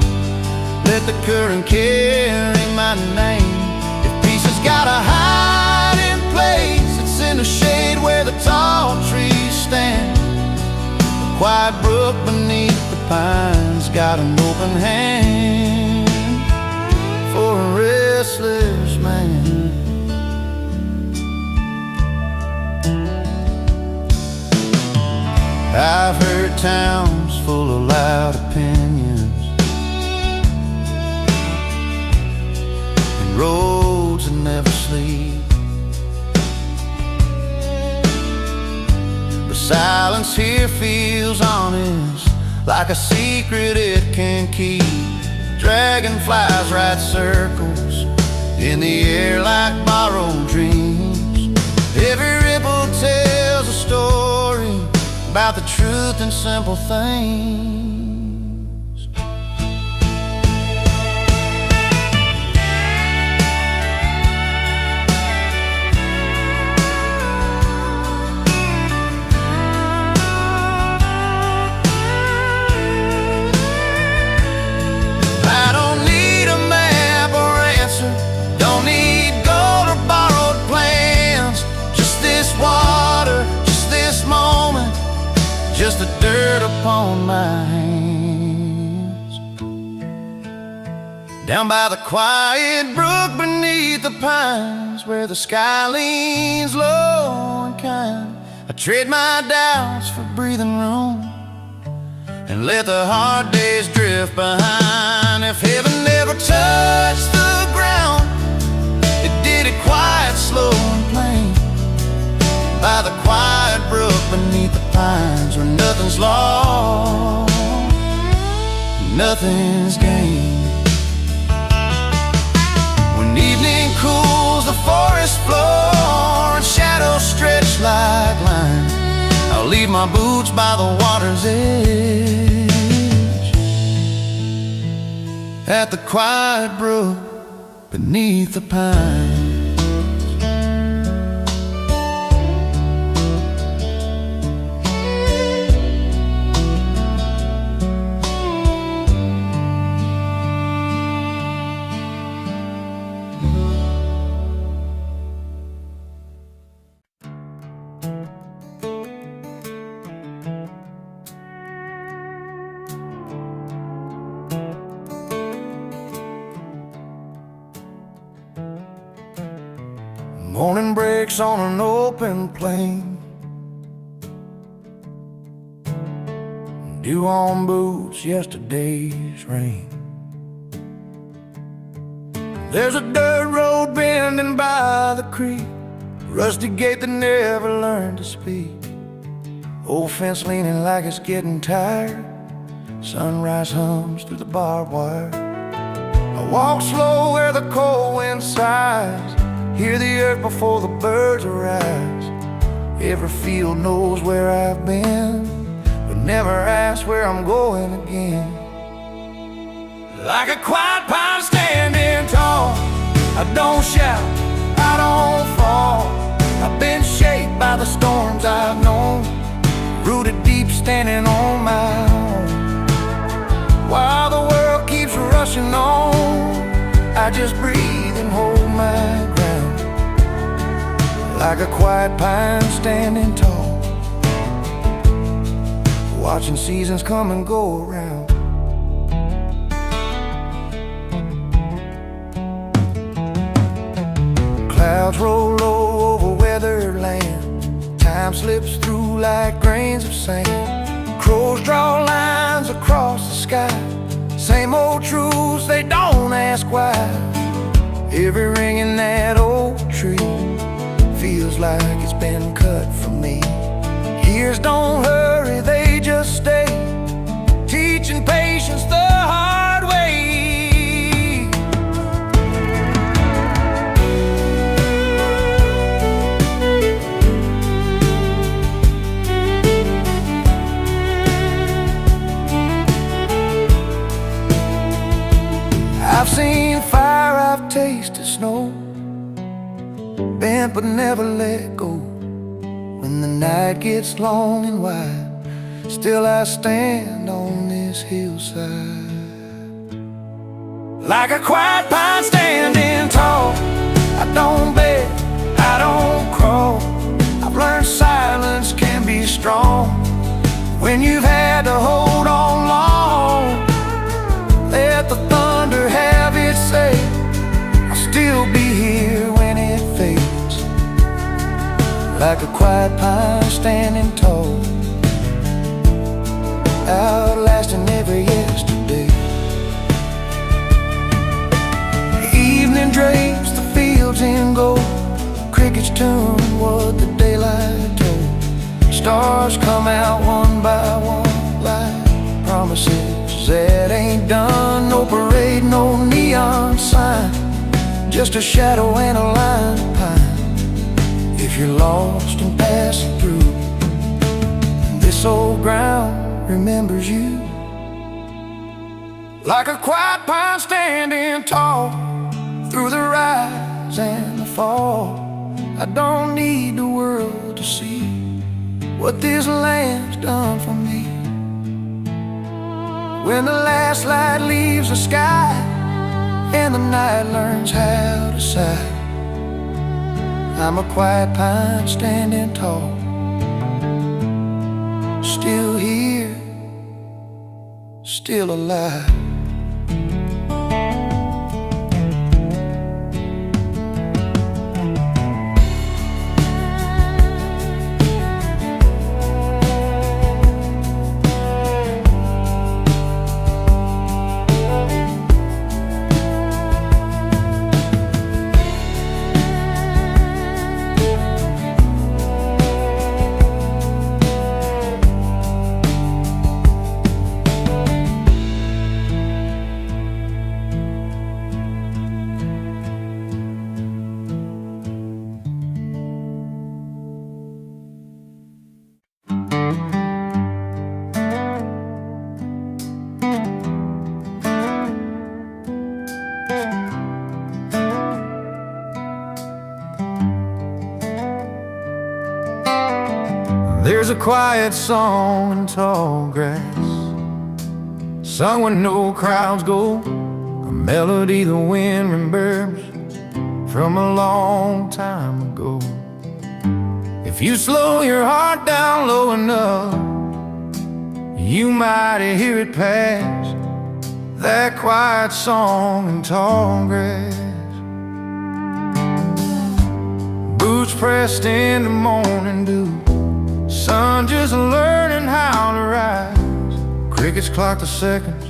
let the current carry my name. If peace has got a hiding place, it's in the shade where the tall trees stand. The quiet brook beneath the pines got an open hand for a restless man. I've heard towns full of loud opinions, roads that never sleep, but silence here feels honest, like a secret it can keep. Dragonflies write circles in the air like borrowed dreams. Every ripple tells a story about the truth in simple things. just the dirt upon my hands. Down by the quiet brook beneath the pines, where the sky leans low and kind, I trade my doubts for breathing room and let the hard days drift behind. If heaven never touched the ground, it did it quiet, slow and plain, by the quiet brook beneath the pines, where nothing's lost, nothing's gained. When evening cools the forest floor and shadows stretch like lines, I'll leave my boots by the water's edge, at the quiet brook beneath the pines. Morning breaks on an open plain, dew on boots, yesterday's rain. There's a dirt road bending by the creek, rusty gate that never learned to speak, old fence leaning like it's getting tired, sunrise hums through the barbed wire. I walk slow where the cold wind sighs, hear the earth before the birds arise. Every field knows where I've been, but never asks where I'm going again. Like a quiet pine standing tall, I don't shout, I don't fall. I've been shaped by the storms I've known, rooted deep, standing on my own. While the world keeps rushing on, I just breathe and hold my ground. Like a quiet pine standing tall, watching seasons come and go around. Clouds roll low over weathered land, time slips through like grains of sand. Crows draw lines across the sky, same old truths, they don't ask why. Every ring in that old tree feels like it's been cut for me. Years don't hurry, they just stay, teaching patience the hard way. I've seen fire, I've tasted snow, bent but never let go. When the night gets long and wide, still I stand on this hillside. Like a quiet pine standing tall, I don't beg, I don't crawl. I've learned silence can be strong when you've had to hold on long. Let the thunder have its say, I'll still be here when it fades. Like a quiet pine standing tall, outlasting every yesterday. The evening drapes the fields in gold, crickets tune what the daylight told. Stars come out one by one like promises that ain't done. No parade, no neon sign, just a shadow and a line of pine. If you're lost and passing through, this old ground remembers you. Like a quiet pine standing tall, through the rise and the fall. I don't need the world to see what this land's done for me. When the last light leaves the sky and the night learns how to sigh, I'm a quiet pine standing tall, still here, still alive. There's a quiet song in tall grass, sung when no crowds go, a melody the wind remembers from a long time ago. If you slow your heart down low enough, you might hear it pass, that quiet song in tall grass. Boots pressed in the morning dew, sun just learning how to rise. Crickets clock the seconds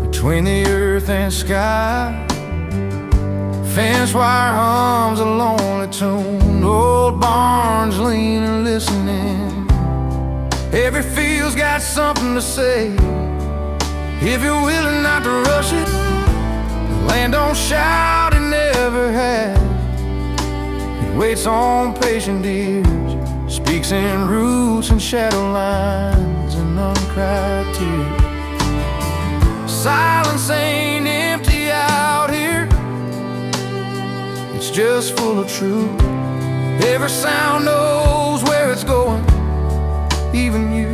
between the earth and sky. Fence wire hums a lonely tune, old barns leaning listening. Every field's got something to say, if you're willing not to rush it. The land don't shout, it never has. It waits on patient ears, speaks in roots and shadow lines and uncried tears. Silence ain't empty out here, it's just full of truth. Every sound knows where it's going, even you.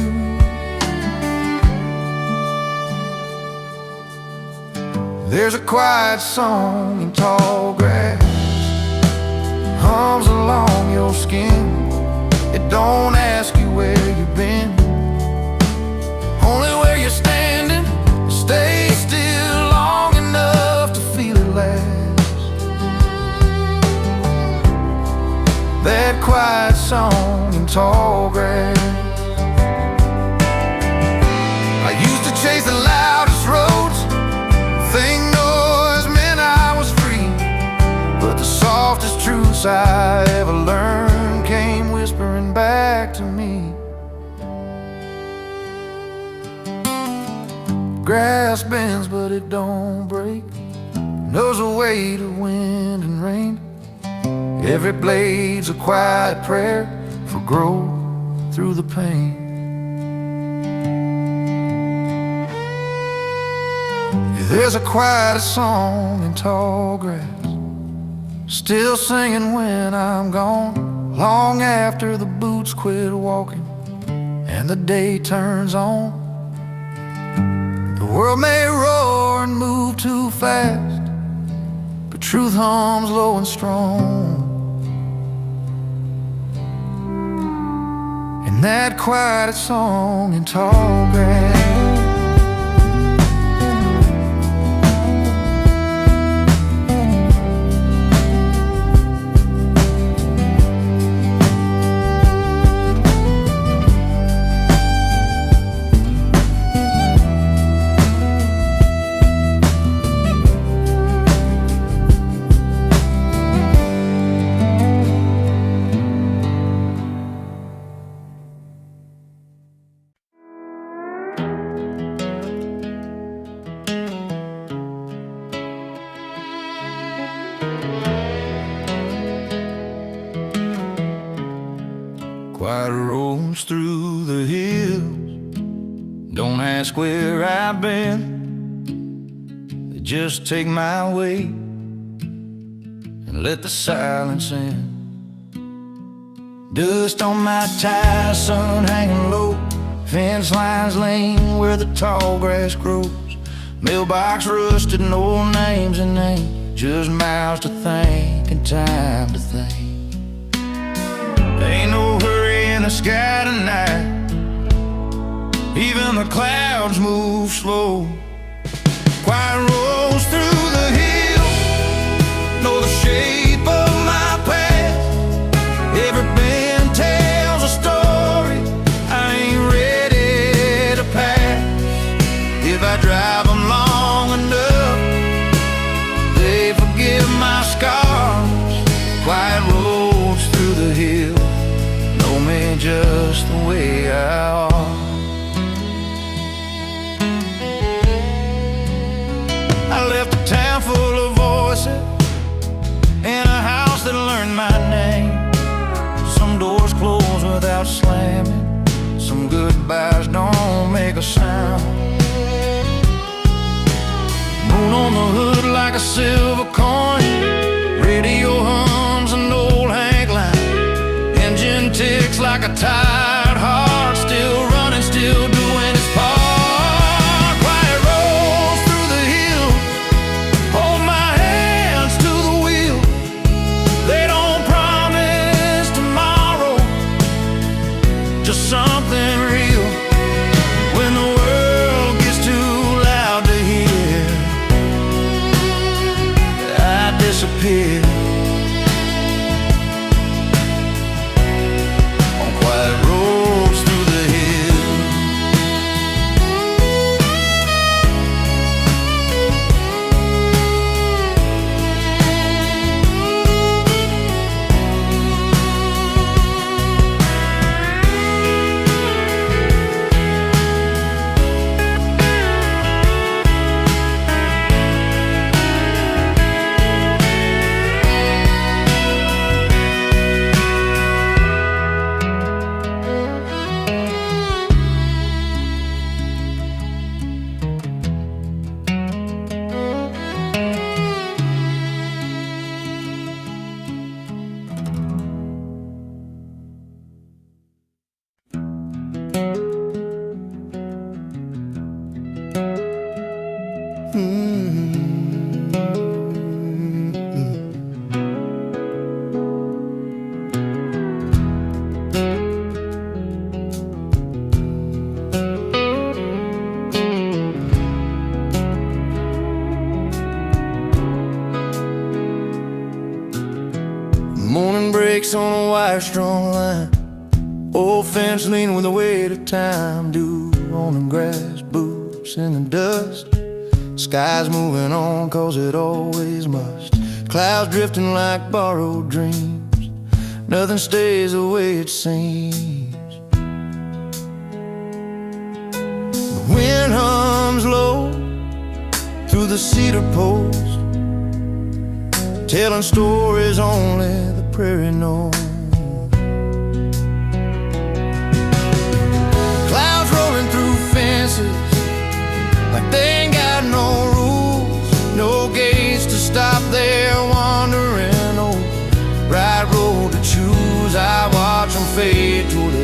There's a quiet song in tall grass, hums along your skin. It don't ask you where you've been, only where you're standing. Stay still long enough to feel it last. That quiet song in tall grass. I used to chase the loudest roads, think noise meant I was free, but the softest truths I ever learned came whispering back to me. Grass bends but it don't break, knows the weight of wind and rain. Every blade's a quiet prayer for growth through the pain. There's a quiet song in tall grass, still singing when I'm gone, long after the boots quit walking and the day turns on. The world may roar and move too fast, but truth hums low and strong. And that quiet song in tall grass. Quiet roams through the hills, don't ask where I've been. They just take my way and let the silence in. Dust on my tie, sun hanging low, fence lines lane where the tall grass grows. Mailbox rusted, no names and names, just mouths to think and time to think. Ain't no hurry in the sky tonight, the clouds move slow. Quiet rolls through the hills, know the shape of my path. Every bend tells a story I ain't ready to pass. If I drive them long enough, they forgive my scars. Quiet roads through the hills know me just the way I are. I left a town full of voices in a house that learned my name. Some doors close without slamming, some goodbyes don't make a sound. Moon on the hood like a silver coin, radio hums an old Hank line. Engine ticks like a tired heart, still running, still doing its part. Quiet rolls through the hills, hold my hands to the wheel. They don't promise tomorrow, just something real. When the world gets too loud to hear, I disappear. Morning breaks on a wire-strung line, old fence leaning with the weight of time. Dew on the grass, boots in the dust. Sky's moving on cause it always must. Clouds drifting like borrowed dreams. Nothing stays the way it seems. The wind hums low through the cedar post, telling stories only the prairie knows.